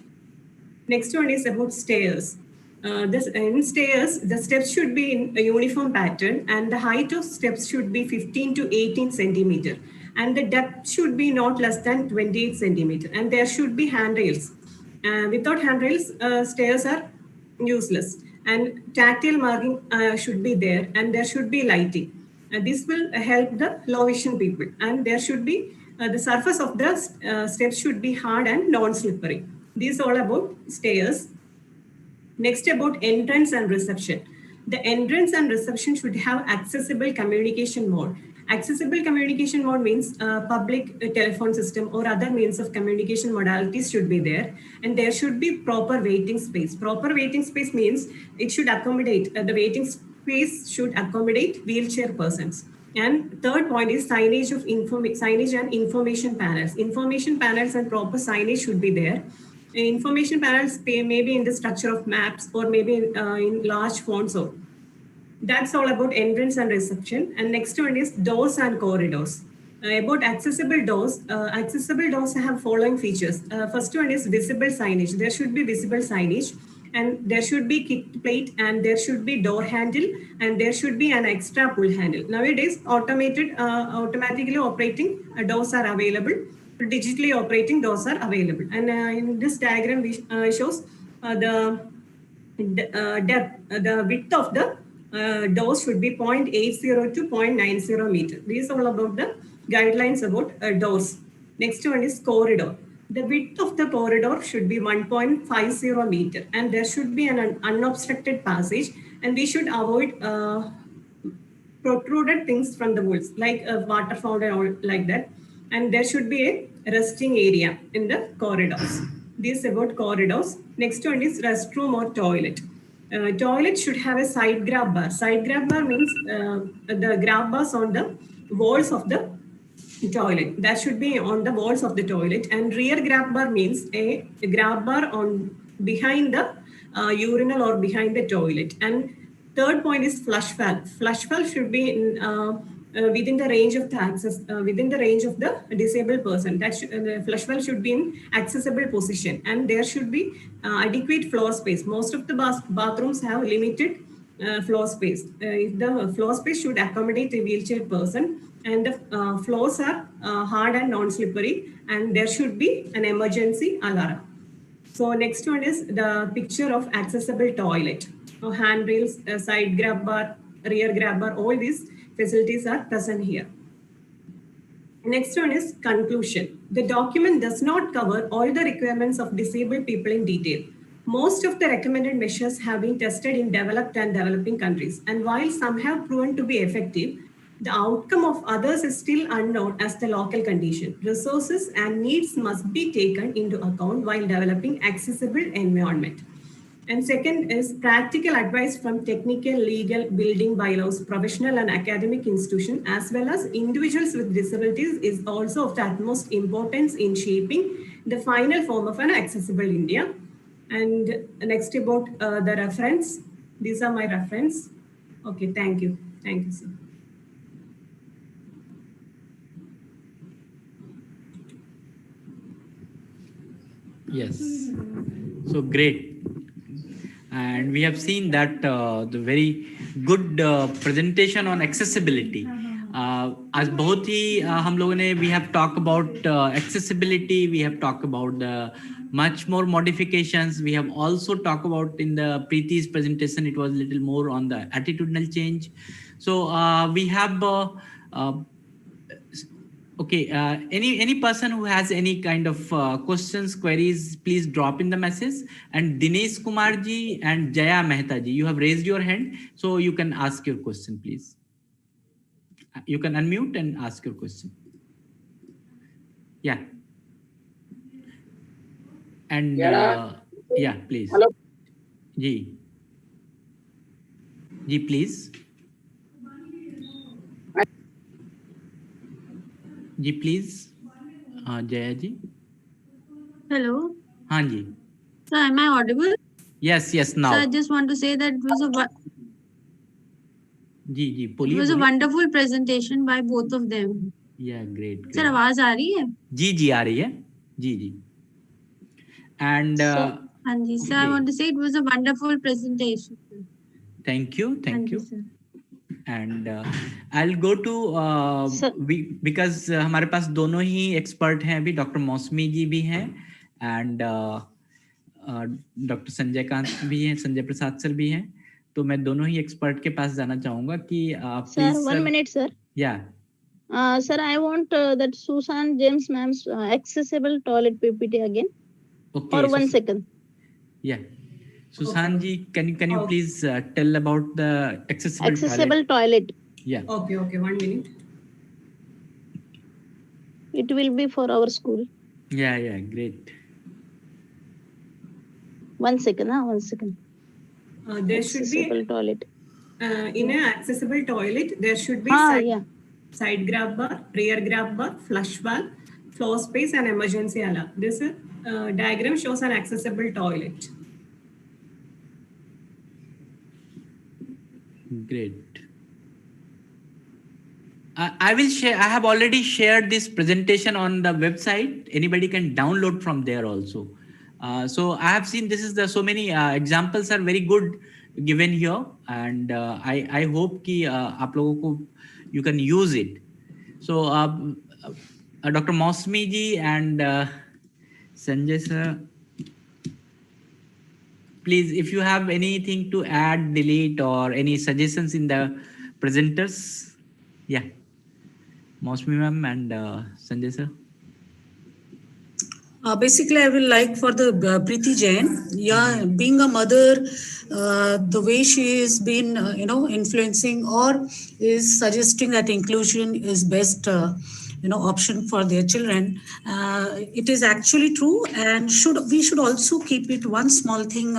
Next one is about stairs. In stairs, the steps should be in a uniform pattern, and the height of steps should be 15 to 18 centimeter. And the depth should be not less than 28 centimeter. And there should be handrails. Without handrails, stairs are useless. And tactile marking should be there, and there should be lighting. This will help the low vision people. And there should be, the surface of the steps should be hard and non-slippery. These are all about stairs. Next, about entrance and reception. The entrance and reception should have accessible communication mode. Accessible communication mode means public telephone system or other means of communication modalities should be there. And there should be proper waiting space. Proper waiting space means it should accommodate, the waiting space should accommodate wheelchair persons. And third point is signage of signage and information panels. Information panels and proper signage should be there. Information panels may be in the structure of maps or maybe in large fonts. Or that's all about entrance and reception. And next one is doors and corridors. About accessible doors have following features. First one is visible signage. There should be visible signage, and there should be kick plate, and there should be door handle, and there should be an extra pull handle. Nowadays, automatically operating doors are available. Digitally operating doors are available. And in this diagram, shows the width of the doors should be 0.80 to 0.90 meter. These are all about the guidelines about doors. Next one is corridor. The width of the corridor should be 1.50 meter, and there should be an unobstructed passage, and we should avoid protruded things from the walls like a water fountain or like that. And there should be a resting area in the corridors. This is about corridors. Next one is restroom or toilet. Toilet should have a side grab bar. Side grab bar means the grab bars on the walls of the toilet. That should be on the walls of the toilet. And rear grab bar means a grab bar on behind the urinal or behind the toilet. And third point is flush valve. Flush valve should be within the range of the access, within the range of the disabled person. That the flush valve should be in accessible position, and there should be adequate floor space. Most of the bathrooms have limited floor space. The floor space should accommodate a wheelchair person, and the floors are hard and non-slippery, and there should be an emergency alarm. So next one is the picture of accessible toilet. So handrails, side grab bar, rear grab bar, all these facilities are present here. Next one is conclusion. The document does not cover all the requirements of disabled people in detail. Most of the recommended measures have been tested in developed and developing countries, and while some have proven to be effective, the outcome of others is still unknown as the local condition. Resources and needs must be taken into account while developing accessible environment. And second is practical advice from technical, legal, building bylaws, professional and academic institutions, as well as individuals with disabilities is also of the utmost importance in shaping the final form of an accessible India. And next about the reference. These are my reference. Okay, thank you. Thank you, sir. Yes, so great. And we have seen that the very good presentation on accessibility. आज बहुत ही हम लोगों ने we have talked about accessibility, we have talked about the much more modifications. We have also talked about in the Preeti's presentation, it was a little more on the attitudinal change. So we have okay, any person who has any kind of questions, queries, please drop in the message. And Dinesh Kumar ji and Jaya Mehta ji, you have raised your hand, so you can ask your question, please. You can unmute and ask your question. Yeah. And yeah, please. Hello. Ji, please. जी please Jaya ji. Hello. हाँ जी. So am I audible? Yes, now. So I just want to say that it was जी बोलिए. It was a wonderful presentation by both of them. Yeah, great. Sir, आवाज आ रही है? जी आ रही है. जी. And हाँ जी. So I want to say it was a wonderful presentation. Thank you. Sir. And I'll go to because हमारे पास दोनों ही expert हैं अभी. डॉक्टर मौसमी जी भी हैं एंड डॉक्टर संजय कांत भी हैं, संजय प्रसाद सर भी हैं. तो मैं दोनों ही एक्सपर्ट के पास जाना चाहूंगा कि sir 1 minute sir. Yeah. Sir, I want that Susan James ma'am's accessible toilet PPT again. Okay. For 1 second. Yeah. Susan ji, can you please tell about the accessible toilet? Yeah. Okay, 1 minute. It will be for our school. Yeah, great. 1 second, 1 second. There should be accessible toilet. In an accessible toilet, there should be side grab bar, rear grab bar, flush valve, floor space, and emergency alarm. This is diagram shows an accessible toilet. Great. I will share. I have already shared this presentation on the website. Anybody can download from there also. So I have seen this is the so many examples are very good given here, and I hope कि आप लोगों को you can use it. So Dr. Mosmi ji and Sanjay sir, please, if you have anything to add, delete, or any suggestions in the presenters, yeah. Mosmi ma'am and Sanjay sir. Basically, I will like for the Preeti Jain. Yeah, being a mother, the way she is been, influencing or is suggesting that inclusion is best, option for their children. It is actually true, and we should also keep it one small thing,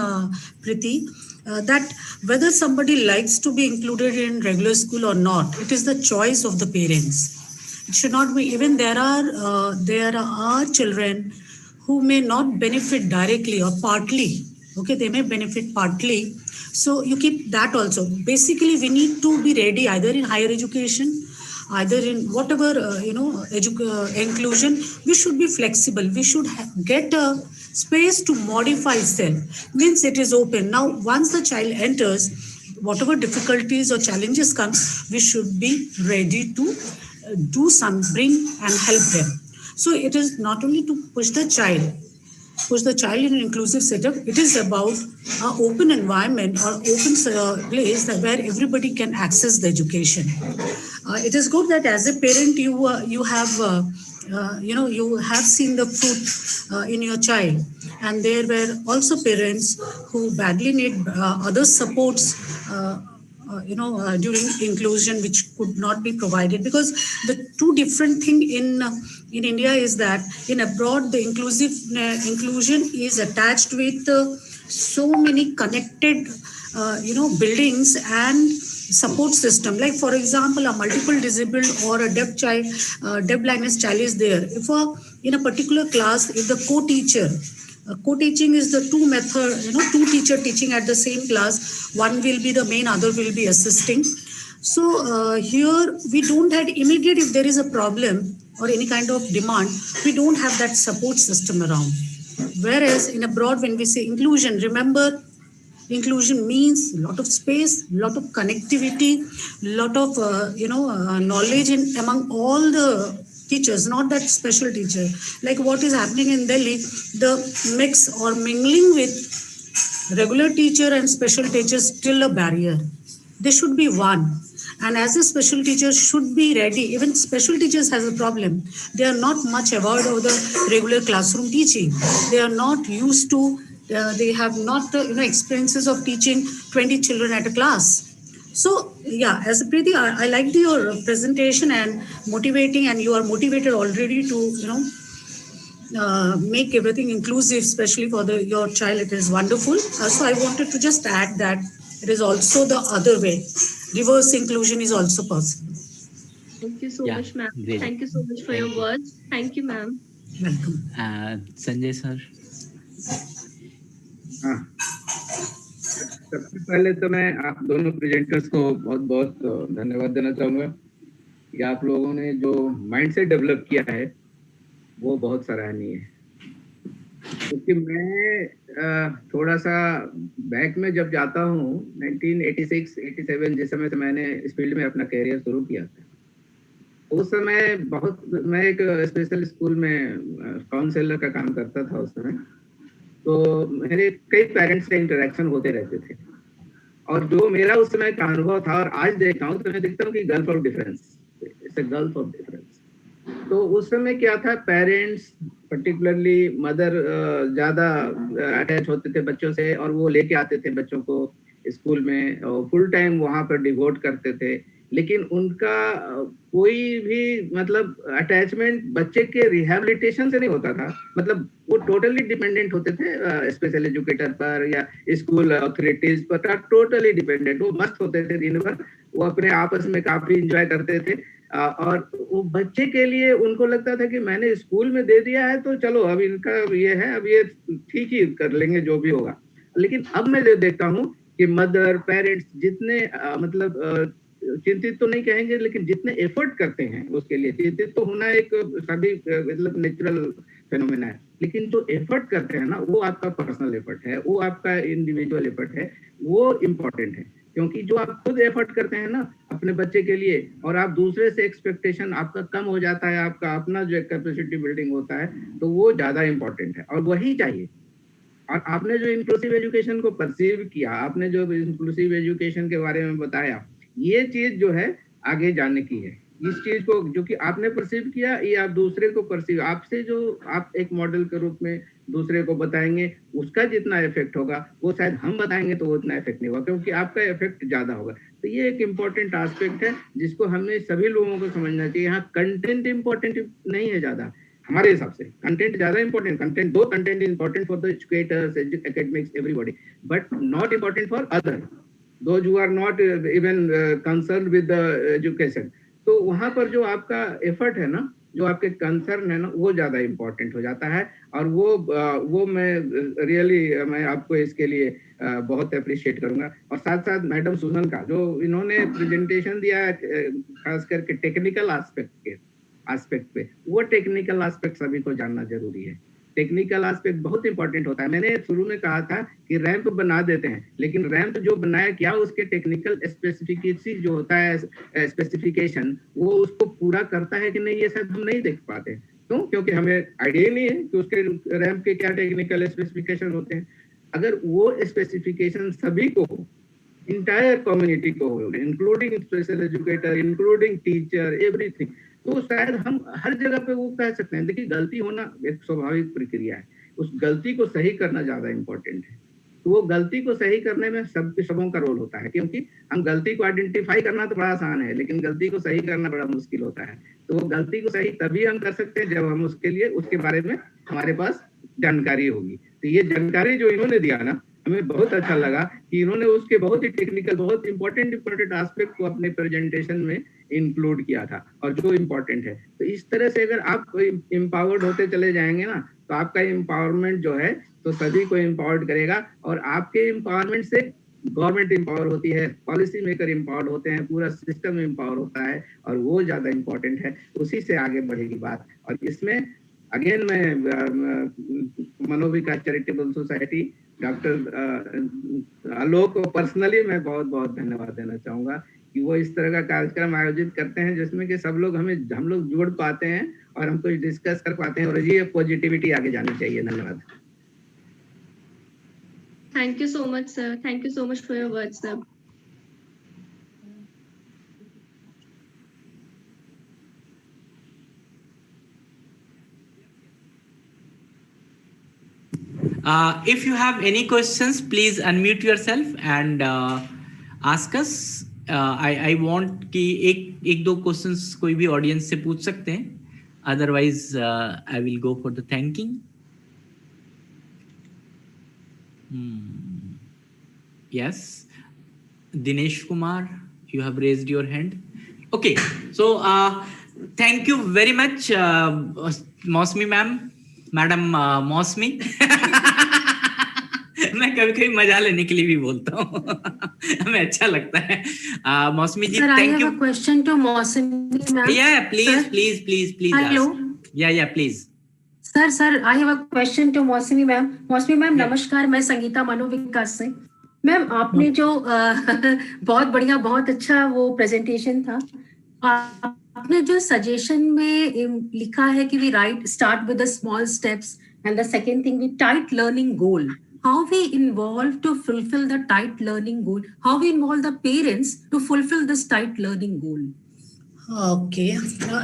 Preeti, that whether somebody likes to be included in regular school or not, it is the choice of the parents. It should not be. Even there are children who may not benefit directly or partly. Okay, they may benefit partly. So you keep that also. Basically, we need to be ready either in higher education, either in whatever inclusion. We should be flexible. We should get a space to modify self. Means it is open. Now, once the child enters, whatever difficulties or challenges comes, we should be ready to bring and help them. So it is not only to push the child in an inclusive setup. It is about an open environment or open place where everybody can access the education. It is good that as a parent you have seen the fruit in your child, and there were also parents who badly need other supports. During inclusion, which could not be provided, because the two different thing in India is that in abroad the inclusion is attached with so many connected buildings and support system. Like for example, a multiple disabled or a deaf blindness child is there. If in a particular class, if the co-teacher, co-teaching is the two teacher teaching at the same class. One will be the main, other will be assisting. So here we don't have immediate, if there is a problem or any kind of demand, we don't have that support system around. Whereas in abroad, when we say inclusion, remember, inclusion means a lot of space, a lot of connectivity, a lot of knowledge among all the teachers, not that special teacher. Like what is happening in Delhi, the mix or mingling with regular teacher and special teachers still a barrier. They should be one. And as a special teacher should be ready. Even special teachers has a problem. They are not much aware of the regular classroom teaching. They are not used to, they have not experiences of teaching 20 children at a class. So yeah, as a Preeti, I liked your presentation and motivating, and you are motivated already to make everything inclusive, especially for your child. It is wonderful. So I wanted to just add that it is also the other way. Reverse inclusion is also possible. Thank you so much, ma'am. Thank you so much for your words. Thank you, ma'am. Welcome. Sanjay sir. सबसे पहले तो मैं आप दोनों presenters को बहुत बहुत धन्यवाद देना चाहूँगा कि आप लोगों ने जो माइंडसेट डेवलप किया है वो बहुत सराहनीय है। क्योंकि मैं थोड़ा सा बैक में जब जाता हूँ 1986-87 जिस समय से मैंने इस फील्ड में अपना करियर शुरू किया था, उस समय मैं एक स्पेशल स्कूल में काउंसलर का काम करता था उस समय। तो मेरे कई पेरेंट्स से इंटरेक्शन होते रहते थे, और जो मेरा उस समय का अनुभव था और आज देखता हूँ तो मैं देखता हूँ कि gulf of difference, it's a gulf of difference. तो उस समय क्या था, पेरेंट्स पर्टिकुलरली मदर ज़्यादा अटैच होते थे बच्चों से, और वो लेके आते थे बच्चों को स्कूल में और फुल टाइम वहाँ पर डिवोट करते थे, लेकिन उनका कोई भी मतलब अटैचमेंट बच्चे के रिहैबिलिटेशन से नहीं होता था। मतलब वो टोटली डिपेंडेंट होते थे स्पेशल एजुकेटर पर या स्कूल अथॉरिटीज पर, टोटली डिपेंडेंट। वो मस्त होते थे दिन भर, वो अपने आपस में काफी इंजॉय करते थे। और वो बच्चे के लिए उनको लगता था कि मैंने स्कूल में दे दिया है तो चलो अब इनका ये है, अब ये ठीक ही कर लेंगे जो भी होगा। लेकिन अब मैं जो देखता हूँ कि मदर पेरेंट्स जितने मतलब चिंतित तो नहीं कहेंगे, लेकिन जितने एफर्ट करते हैं उसके लिए, चिंतित तो होना एक सभी मतलब नेचुरल फेनोमेना है, लेकिन जो एफर्ट करते हैं ना, वो आपका पर्सनल एफर्ट है, वो आपका इंडिविजुअल एफर्ट है, वो इम्पोर्टेंट है। क्योंकि जो आप खुद एफर्ट करते हैं ना अपने बच्चे के लिए, और आप दूसरे से एक्सपेक्टेशन आपका कम हो जाता है, आपका अपना जो कैपेसिटी बिल्डिंग होता है, तो वो ज्यादा इम्पोर्टेंट है और वही चाहिए। और आपने जो इंक्लूसिव एजुकेशन को परसीव किया, आपने जो इंक्लूसिव एजुकेशन के बारे में बताया, ये चीज जो है आगे जाने की है। इस चीज को जो कि आपने परसीव किया, ये आप दूसरे को परसीव, आपसे जो आप एक मॉडल के रूप में दूसरे को बताएंगे, उसका जितना इफेक्ट होगा वो शायद हम बताएंगे तो उतना इफेक्ट नहीं होगा, क्योंकि आपका इफेक्ट ज्यादा होगा। तो ये एक इम्पोर्टेंट एस्पेक्ट है जिसको हमें सभी लोगों को समझना चाहिए। यहाँ कंटेंट इम्पोर्टेंट नहीं है ज्यादा, हमारे हिसाब से कंटेंट ज्यादा इंपॉर्टेंट, कंटेंट दो content important for the educators, academics, everybody, but not important for other, those who are not even concerned with the education। तो वहां पर जो आपका एफर्ट है ना, जो आपके कंसर्न है ना, वो ज्यादा इंपॉर्टेंट हो जाता है। और वो मैं रियली मैं आपको इसके लिए बहुत अप्रिशिएट करूंगा। और साथ साथ मैडम सुजन का जो इन्होंने प्रेजेंटेशन दिया है, खास करके टेक्निकल एस्पेक्ट पे, वो टेक्निकल एस्पेक्ट सभी को जानना जरूरी है। टेक्निकल एस्पेक्ट बहुत इंपॉर्टेंट होता है। मैंने शुरू में कहा था कि रैंप बना देते हैं, लेकिन रैंप जो बनाया क्या उसके टेक्निकल स्पेसिफिकेशन जो होता है, स्पेसिफिकेशन, वो उसको पूरा करता है कि नहीं, ये शायद हम नहीं देख पाते। क्यों? क्योंकि हमें आइडिया नहीं है कि उसके रैंप के क्या टेक्निकल स्पेसिफिकेशन होते हैं। अगर वो स्पेसिफिकेशन सभी को, इंटायर कम्युनिटी को, including special educator, including teacher, everything, तो शायद हम हर जगह पे वो कह सकते हैं। देखिए, गलती होना एक स्वाभाविक प्रक्रिया है, उस गलती को सही करना ज्यादा इंपॉर्टेंट है। तो वो गलती को सही करने में सबों का रोल होता है, क्योंकि हम गलती को आइडेंटिफाई करना तो बड़ा आसान है, लेकिन गलती को सही करना बड़ा मुश्किल होता है। तो वो गलती को सही तभी हम कर सकते हैं जब हम उसके लिए, उसके बारे में हमारे पास जानकारी होगी। तो ये जानकारी जो इन्होंने दिया ना, हमें बहुत अच्छा लगा कि इन्होंने उसके बहुत ही टेक्निकल, बहुत इंपॉर्टेंट एस्पेक्ट को अपने प्रेजेंटेशन में इंक्लूड किया था, और जो इम्पोर्टेंट है। तो इस तरह से अगर आप एम्पावर्ड होते चले जाएंगे ना, तो आपका एम्पावरमेंट जो है तो सभी को एम्पावर्ड करेगा, और आपके एम्पावरमेंट से गवर्नमेंट एम्पावर होती है, पॉलिसी मेकर एम्पावर्ड होते हैं, पूरा सिस्टम एम्पावर होता है, और वो ज्यादा इम्पोर्टेंट है। उसी से आगे बढ़ेगी बात। और इसमें अगेन मैं मनोविकास चैरिटेबल सोसाइटी डॉक्टर आलोक को पर्सनली मैं बहुत बहुत धन्यवाद देना चाहूंगा कि वो इस तरह का कार्यक्रम आयोजित करते हैं जिसमें कि सब लोग हम लोग जुड़ पाते हैं और हम कुछ डिस्कस कर पाते हैं, और ये पॉजिटिविटी आगे जानी चाहिए। धन्यवाद। Thank you so much, sir. Thank you so much for your words, sir. If you have any questions, please unmute yourself and ask us. I want कि एक दो questions कोई भी audience से पूछ सकते हैं. Otherwise, I will go for the thanking. Yes, Dinesh Kumar, you have raised your hand. Okay, so thank you very much, Mosmi ma'am, Madam Mosmi. मैं कभी कभी मजा लेने के लिए भी बोलता हूँ, हमें अच्छा लगता है। मौसमी जी, thank you. I have a question to Mosmi ma'am. Yeah, please, sir? please. Hello. Ask. Yeah, please. Sir I have a question to मौसमी मैम. मौसमी मैम नमस्कार, मैं संगीता मनोविकास से। मैम आपने जो बहुत बढ़िया, बहुत अच्छा वो प्रेजेंटेशन था। आपने जो सजेशन में लिखा है कि we start with the small steps and the second thing we tight learning goal. How we involve to fulfill the tight learning goal? How we involve the parents to fulfill this tight learning goal? Okay.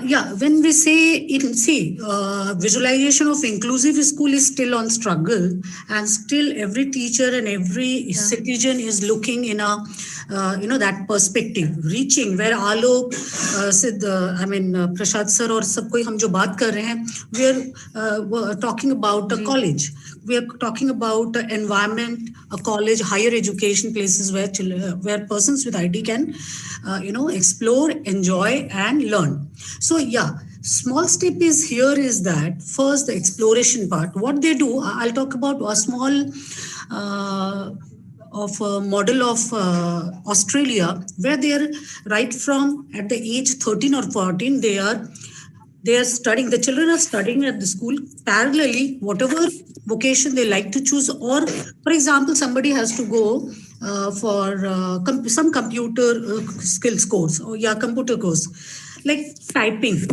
Yeah, when we say visualization of inclusive school is still on struggle, and still every teacher and every citizen is looking in a that perspective, reaching where Alok, Sid, Prashad sir और सब कोई हम जो बात कर रहे हैं, we're talking about a college. We are talking about environment, a college, higher education places where persons with ID can, explore, enjoy, and learn. So yeah, small step is here is that first the exploration part. What they do, I'll talk about a small of a model of Australia, where they are right from at the age 13 or 14, they are studying, the children are studying at the school parallelly, whatever vocation they like to choose. Or for example, somebody has to go for some computer skills course or computer course, like typing,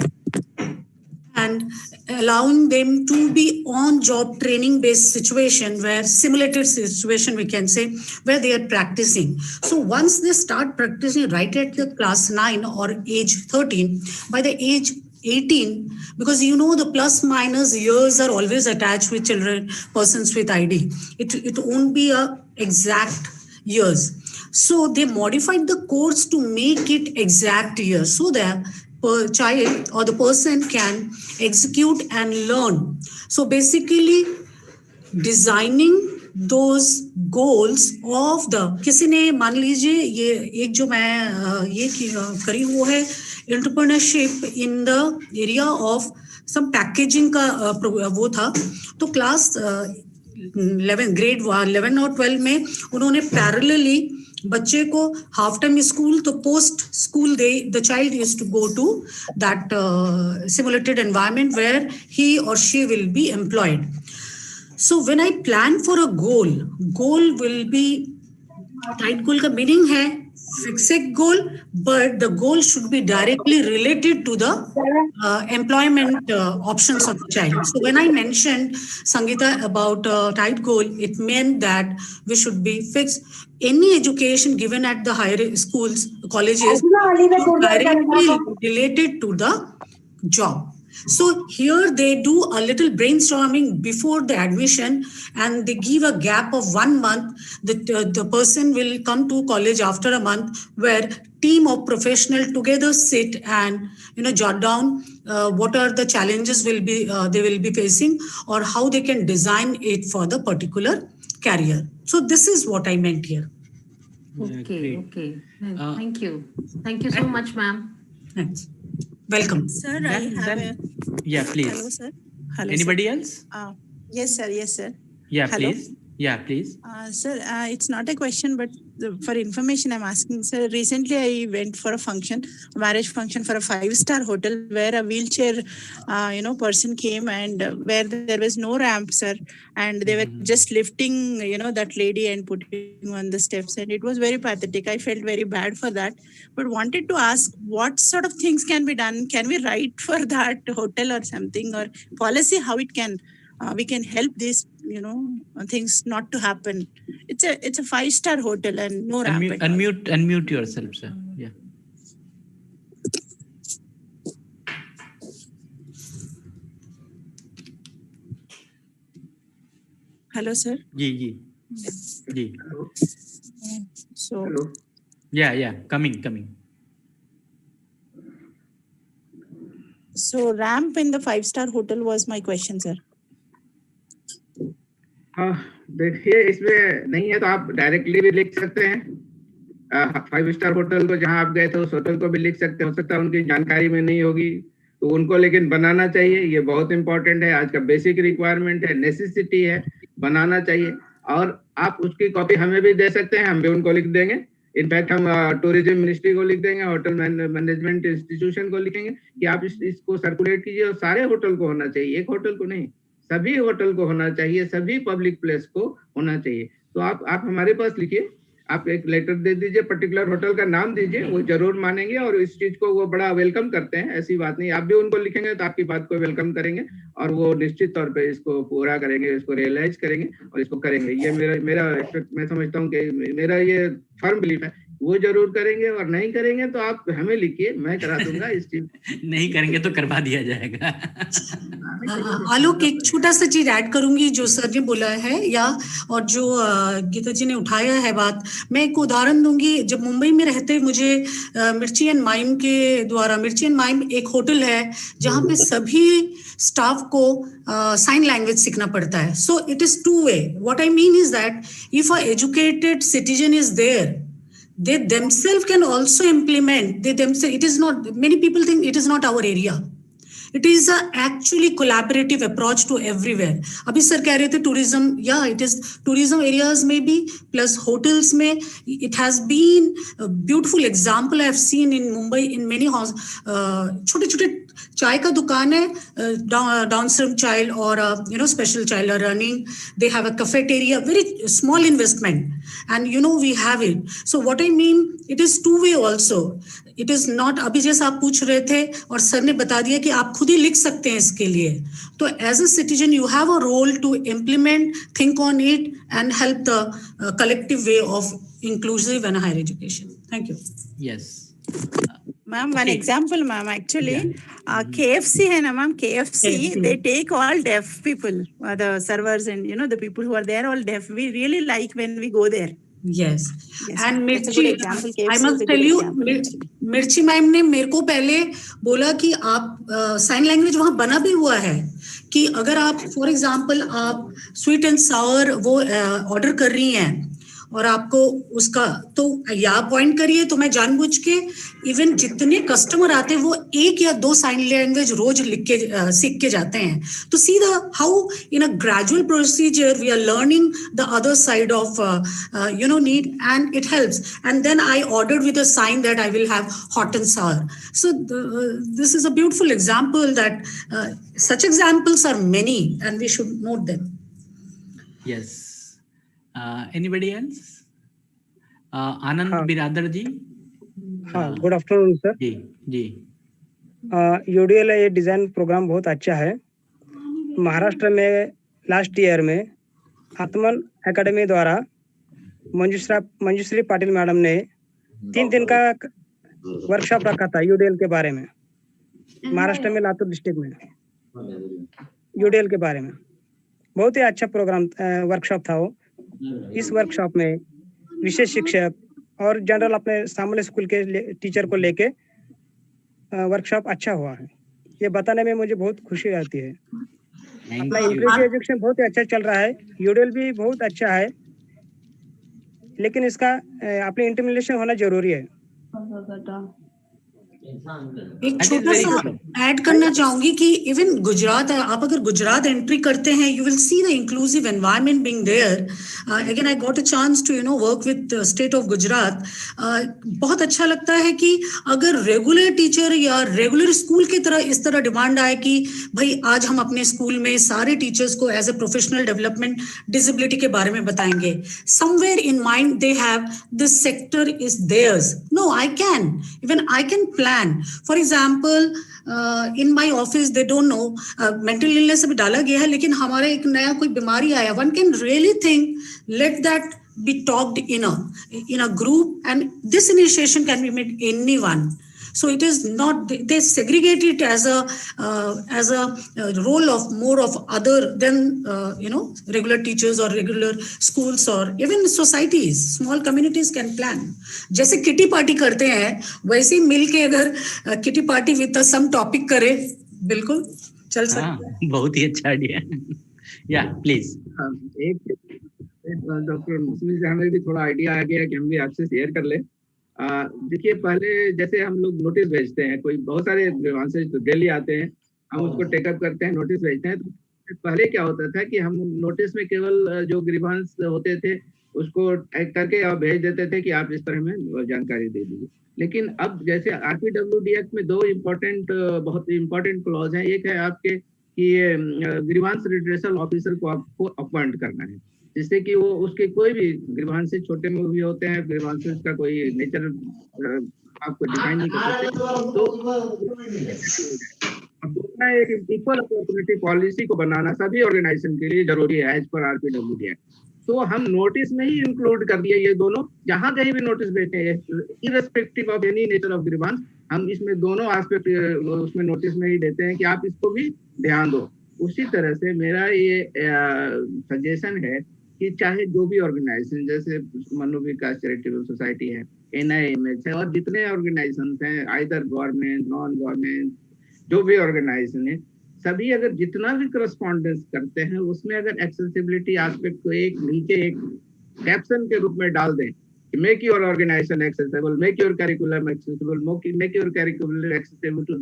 and allowing them to be on job training based situation, where simulated situation we can say, where they are practicing. So once they start practicing right at the class 9 or age 13, by the age 18, because the plus minus years are always attached with children, persons with ID. It won't be a exact years. So they modified the course to make it exact years, so that per child or the person can execute and learn. So basically designing those goals of the, किसी ने मान लीजिए ये एक जो मैं ये करी वो है entrepreneurship in the area of some packaging का वो था, तो क्लास 11 ग्रेड 11 और 12 में उन्होंने पैरेलली बच्चे को हाफ टाइम स्कूल, तो post school the child is to go to that simulated environment where he or she will be employed. So when I plan for a goal will be, tight goal का meaning है fixed goal, but the goal should be directly related to the employment options of the child. So when I mentioned, Sangeeta, about tight goal, it meant that we should be fixed. Any education given at the higher schools, colleges, directly related to the job. So here they do a little brainstorming before the admission, and they give a gap of 1 month. The person will come to college after a month, where team of professionals together sit and jot down what are the challenges they will be facing, or how they can design it for the particular career. So this is what I meant here. Okay. Thank you so much, ma'am. Thanks. Welcome. Sir, I have a... Yeah, please. Hello, sir. Hello, Anybody sir. else? Yes, sir. Yeah, Hello. please. Yeah, please. Sir, it's not a question, but for information I'm asking. Sir, recently I went for a function, a marriage function for a 5-star hotel, where a wheelchair, person came, and where there was no ramp, sir, and they were just lifting, that lady and putting on the steps, and it was very pathetic. I felt very bad for that, but wanted to ask what sort of things can be done. Can we write for that hotel or something, or policy how it can we can help these things not to happen. It's a 5-star hotel and no ramp. Unmute yourself, sir. Yeah. Hello, sir. Ji. So Hello. Yeah. Coming. So ramp in the 5-star hotel was my question, sir. देखिए, इसमें नहीं है तो आप directly भी लिख सकते हैं 5-स्टार होटल को, जहां आप गए थे उस होटल को भी लिख सकते हैं। हो सकता है उनकी जानकारी में नहीं होगी तो उनको लेकिन बनाना चाहिए। ये बहुत इंपॉर्टेंट है, आज का बेसिक रिक्वायरमेंट है, नेसेसिटी है, बनाना चाहिए। और आप उसकी कॉपी हमें भी दे सकते हैं, हम भी उनको लिख देंगे। इनफैक्ट हम टूरिज्म मिनिस्ट्री को लिख देंगे, होटल मैनेजमेंट इंस्टीट्यूशन को लिखेंगे कि आप इसको सर्कुलेट कीजिए। और सारे होटल को होना चाहिए, एक होटल को नहीं, सभी होटल को होना चाहिए, सभी पब्लिक प्लेस को होना चाहिए। तो आप हमारे पास लिखिए, आप एक लेटर दे दीजिए, पर्टिकुलर होटल का नाम दीजिए, वो जरूर मानेंगे और इस चीज को वो बड़ा वेलकम करते हैं। ऐसी बात नहीं, आप भी उनको लिखेंगे तो आपकी बात को वेलकम करेंगे और वो निश्चित तौर पे इसको पूरा करेंगे, इसको रियलाइज करेंगे और इसको करेंगे। ये मेरा मैं समझता हूँ कि मेरा ये फर्म बिलीफ है वो जरूर करेंगे, और नहीं करेंगे तो आप हमें लिखिए, मैं करा दूंगा इस चीज। नहीं करेंगे तो करवा दिया जाएगा। आलोक, एक छोटा सा चीज ऐड करूंगी जो सर ने बोला है, या और जो गीता जी ने उठाया है बात। मैं एक उदाहरण दूंगी। जब मुंबई में रहते मुझे मिर्ची एंड माइम के द्वारा, मिर्ची एंड माइम एक होटल है जहाँ पे सभी स्टाफ को साइन लैंग्वेज सीखना पड़ता है। So it is two way. What I mean is that if a educated citizen is there, they themselves can also implement. They themselves, it is not, many people think it is not our area. It is a actually collaborative approach to everywhere. अभी sir कह रहे थे tourism, yeah, it is tourism areas में भी plus hotels में, it has been a beautiful example I have seen in Mumbai in many छोटे छोटे चाय का दुकान है, Down syndrome child or special child are running. They have a cafeteria, very small investment, and we have it. So what I mean, it is two way also. It is not, अभी जैसा आप पूछ रहे थे और sir ने बता दिया कि आप खुद ही लिख सकते हैं इसके लिए। तो as a citizen you have a role to implement, think on it and help the collective way of inclusive and higher education. Thank you. Yes. Ma'am, one example, ma'am, actually, KFC hai na, ma'am, KFC, they take all deaf people, the servers and, the people who are there, all deaf. We really like when we go there. Yes. And Mirchi, I must tell you, मिर्ची ma'am ने मेरे को पहले बोला कि आप sign language वहाँ बना भी हुआ है कि अगर आप फॉर एग्जांपल आप स्वीट एंड सावर वो ऑर्डर कर रही हैं और आपको उसका तो या पॉइंट करिए, तो मैं जानबूझ के इवन जितने कस्टमर आते हैं वो एक या दो साइन लैंग्वेज रोज लिख के सीख के जाते हैं। तो see the how in a gradual procedure we are learning the other side of need and it helps. And then I ordered with a sign that I will have hot and sour. So this is a beautiful example that such examples are many and we should note them. Yes. Anybody else? आनंद बिरादर जी। हाँ, good afternoon sir. जी जी। UDL ये design programme बहुत अच्छा है। महाराष्ट्र में last year में आत्मन academy द्वारा Manjushree Patil madam ने 3 दिन का वर्कशॉप रखा था यूडीएल के बारे में, महाराष्ट्र में लातूर डिस्ट्रिक्ट में यूडीएल के बारे में। बहुत ही अच्छा प्रोग्राम वर्कशॉप था वो। इस वर्कशॉप में विशेष शिक्षक और जनरल अपने सामान्य स्कूल के टीचर को लेके वर्कशॉप अच्छा हुआ है। ये बताने में मुझे बहुत खुशी आती है। अपना इंक्लूसिव एजुकेशन बहुत ही अच्छा चल रहा है, यूडीएल भी बहुत अच्छा है, लेकिन इसका अपनी इंटीग्रेशन होना जरूरी है। एक छोटा सा ऐड करना चाहूंगी कि इवन गुजरात, आप अगर गुजरात एंट्री करते हैं you will see the inclusive environment being there. Again I got a chance to work with state of Gujarat. बहुत अच्छा लगता है कि अगर रेगुलर टीचर या रेगुलर स्कूल की तरह इस तरह डिमांड आए कि भाई आज हम अपने स्कूल में सारे टीचर्स को as a professional development disability के बारे में बताएंगे। Somewhere in mind they have this sector is theirs. No, I can, even I can plan. For example, in my office they don't know mental illness अभी डाला गया है, लेकिन हमारा एक नया कोई बीमारी आया, one can really think let that be talked in a group, and this initiation can be made anyone. So it is not, they segregate it as a role of more of other than regular teachers or regular schools or even societies, small communities can plan. जैसे kitty party करते हैं वैसे ही मिल के अगर kitty party with some topic करे, बिल्कुल चल सकता है। बहुत ही अच्छा आइडिया। या प्लीज। एक डॉक्टर मुस्लिम से हमें भी थोड़ा आइडिया आ गया कि हम भी आपसे शेयर कर ले। देखिए, पहले जैसे हम लोग नोटिस भेजते हैं, कोई बहुत सारे ग्रीवांसेस तो डेली आते हैं, हम उसको टेकअप करते हैं, नोटिस भेजते हैं। तो पहले क्या होता था कि हम नोटिस में केवल जो ग्रीवांस होते थे उसको टैग करके और भेज देते थे कि आप इस तरह में जानकारी दे दीजिए। लेकिन अब जैसे आरपीडब्ल्यूडी एक्ट में 2 बहुत इंपॉर्टेंट क्लॉज हैं। एक है आपके कि ग्रीवांस रिड्रेसल ऑफिसर को आपको अपॉइंट करना है, जिससे कि वो उसके कोई भी ग्रीवांसेस छोटे में भी होते हैं, ग्रीवांसेस का कोई नेचर आपको डिफाइन नहीं कर सकते। तो दूसरा एक इक्वल अपॉर्चुनिटी पॉलिसी को बनाना सभी ऑर्गेनाइजेशन के लिए जरूरी है एज पर आरपीडब्ल्यूडी एक्ट। तो हम नोटिस में ही इंक्लूड कर दिए ये दोनों, जहां कहीं भी नोटिस भेजते हैं irrespective of any nature of grievance, हम इसमें दोनों एस्पेक्ट उसमें नोटिस में ही देते हैं कि आप इसको भी ध्यान दो। उसी तरह से मेरा ये सजेशन है कि चाहे जो भी ऑर्गेनाइजेशन, जैसे मनोविकास चैरिटेबल सोसाइटी है, NIMH है, और जितने ऑर्गेनाइजेशन हैं, आइदर गवर्नमेंट, नॉन गवर्नमेंट, जो भी ऑर्गेनाइजेशन है, सभी अगर जितना भी करस्पॉन्डेंस करते हैं उसमें अगर एक्सेसिबिलिटी एस्पेक्ट को एक नीचे एक कैप्शन के रूप में डाल दें, make your organisation accessible, make your curriculum accessible, make your curriculum accessible to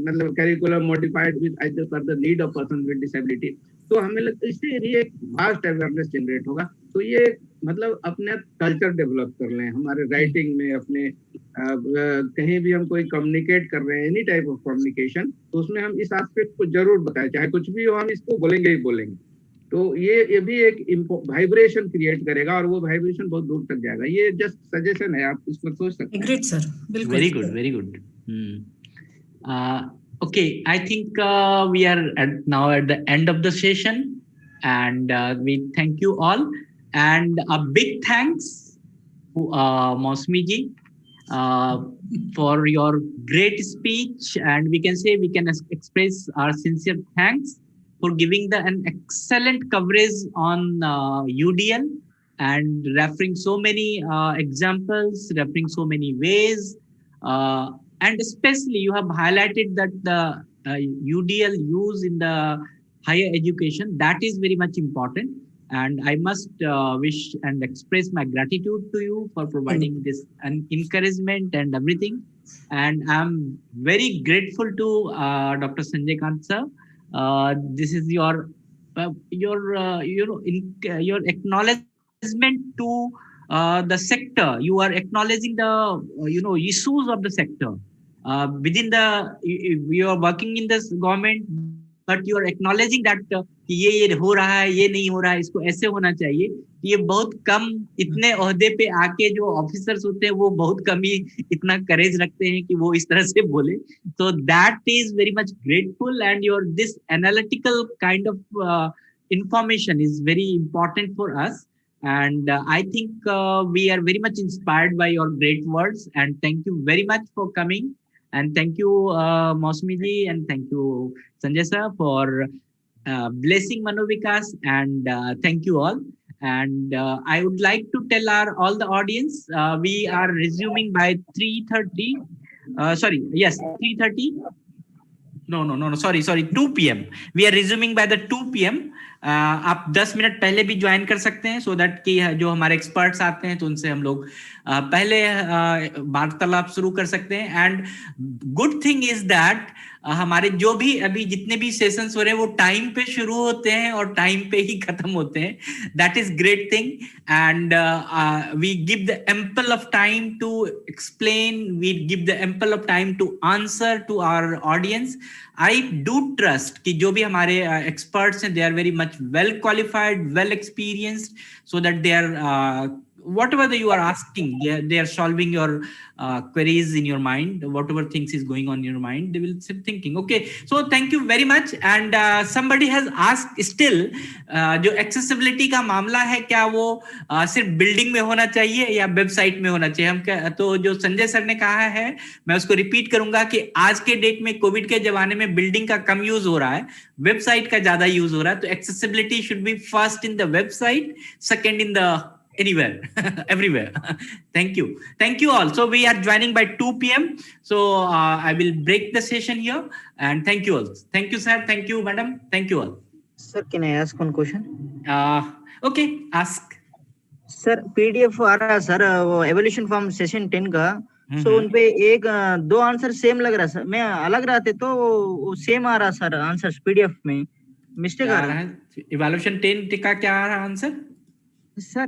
मतलब curriculum modified with either for the need of person with disability, तो हमें लगता है इससे ये एक वास्ट अवेयरनेस जनरेट होगा। तो ये मतलब अपने कल्चर डेवलप कर लें हमारे राइटिंग में, अपने कहीं भी हम कोई कम्युनिकेट कर रहे हैं, एनी टाइप ऑफ कम्युनिकेशन, तो उसमें हम इस एस्पेक्ट को जरूर बताएं, चाहे कुछ भी हो हम इसको बोलेंगे ही बोलेंगे। तो ये भी एक वाइब्रेशन क्रिएट करेगा और वो वाइब्रेशन बहुत दूर तक जाएगा। ये जस्ट सजेशन है, आप इस पर सोच सकते हैं। ग्रेट सर, बिल्कुल। Very good, very good. Okay, I think we are now at the end of the session, and we thank you all, and a big thanks to Mausmi ji for your great speech, and we can express our sincere thanks for giving an excellent coverage on UDL and referring so many examples, referring so many ways. And especially you have highlighted that the UDL use in the higher education, that is very much important. And I must wish and express my gratitude to you for providing this encouragement and everything. And I'm very grateful to Dr. Sanjay Kant sir. This is your acknowledgement to the sector. You are acknowledging the issues of the sector. Within the you are working in this government, but you are acknowledging that कि ये हो रहा है, ये नहीं हो रहा है, इसको ऐसे होना चाहिए। ये बहुत कम, इतने ओहदे पे आके जो ऑफिसर्स होते हैं वो बहुत कम ही इतना करेज रखते हैं कि वो इस तरह से बोले। So that is very much grateful, and your this analytical kind of information is very important for us. And I think we are very much inspired by your great words, and thank you very much for coming. And thank you, Mausmi ji, and thank you, Sanjay sir, for blessing Manovikas, and thank you all. And I would like to tell all the audience, we are resuming by 3:30. Sorry, yes, 3:30. No, sorry, 2 PM. We are resuming by the 2 PM. आप 10 minute पहले भी join कर सकते हैं, so that कि जो हमारे experts आते हैं तो उनसे हम लोग पहले वार्तालाप शुरू कर सकते हैं। And good thing is that हमारे जो भी अभी जितने भी सेशंस हो रहे हैं वो टाइम पे शुरू होते हैं और टाइम पे ही खत्म होते हैं। That is great thing, and we give the ample of time to explain, we give the ample of time to answer to our audience. I do trust कि जो भी हमारे experts हैं, they are very much well qualified, well experienced, so that they are whatever that you are asking, they are solving your queries in your mind, whatever things is going on in your mind, they will sit thinking. Okay, so thank you very much. And somebody has asked still, जो accessibility का मामला है, क्या वो सिर्फ building में होना चाहिए या वेबसाइट में होना चाहिए? हम तो जो संजय सर ने कहा है मैं उसको रिपीट करूंगा कि आज के डेट में, कोविड के जमाने में बिल्डिंग का कम यूज हो रहा है, वेबसाइट का ज्यादा यूज हो रहा है। तो accessibility should be first in the website, second in the anywhere, everywhere. Thank you all. So we are joining by 2 PM. So I will break the session here, and thank you all. Thank you sir, thank you madam, thank you all. Sir, can I ask one question? Okay, ask. Sir, PDF आ रहा है sir, वो evolution form session 10 का, सो उनपे एक 2 answer same लग रहा है sir, मैं अलग रहा थे तो वो सेम आ रहा सर आंसर PDF में, मिस्टेक आ रहा है। इवोल्यूशन 10 का क्या आ रहा है आंसर सर?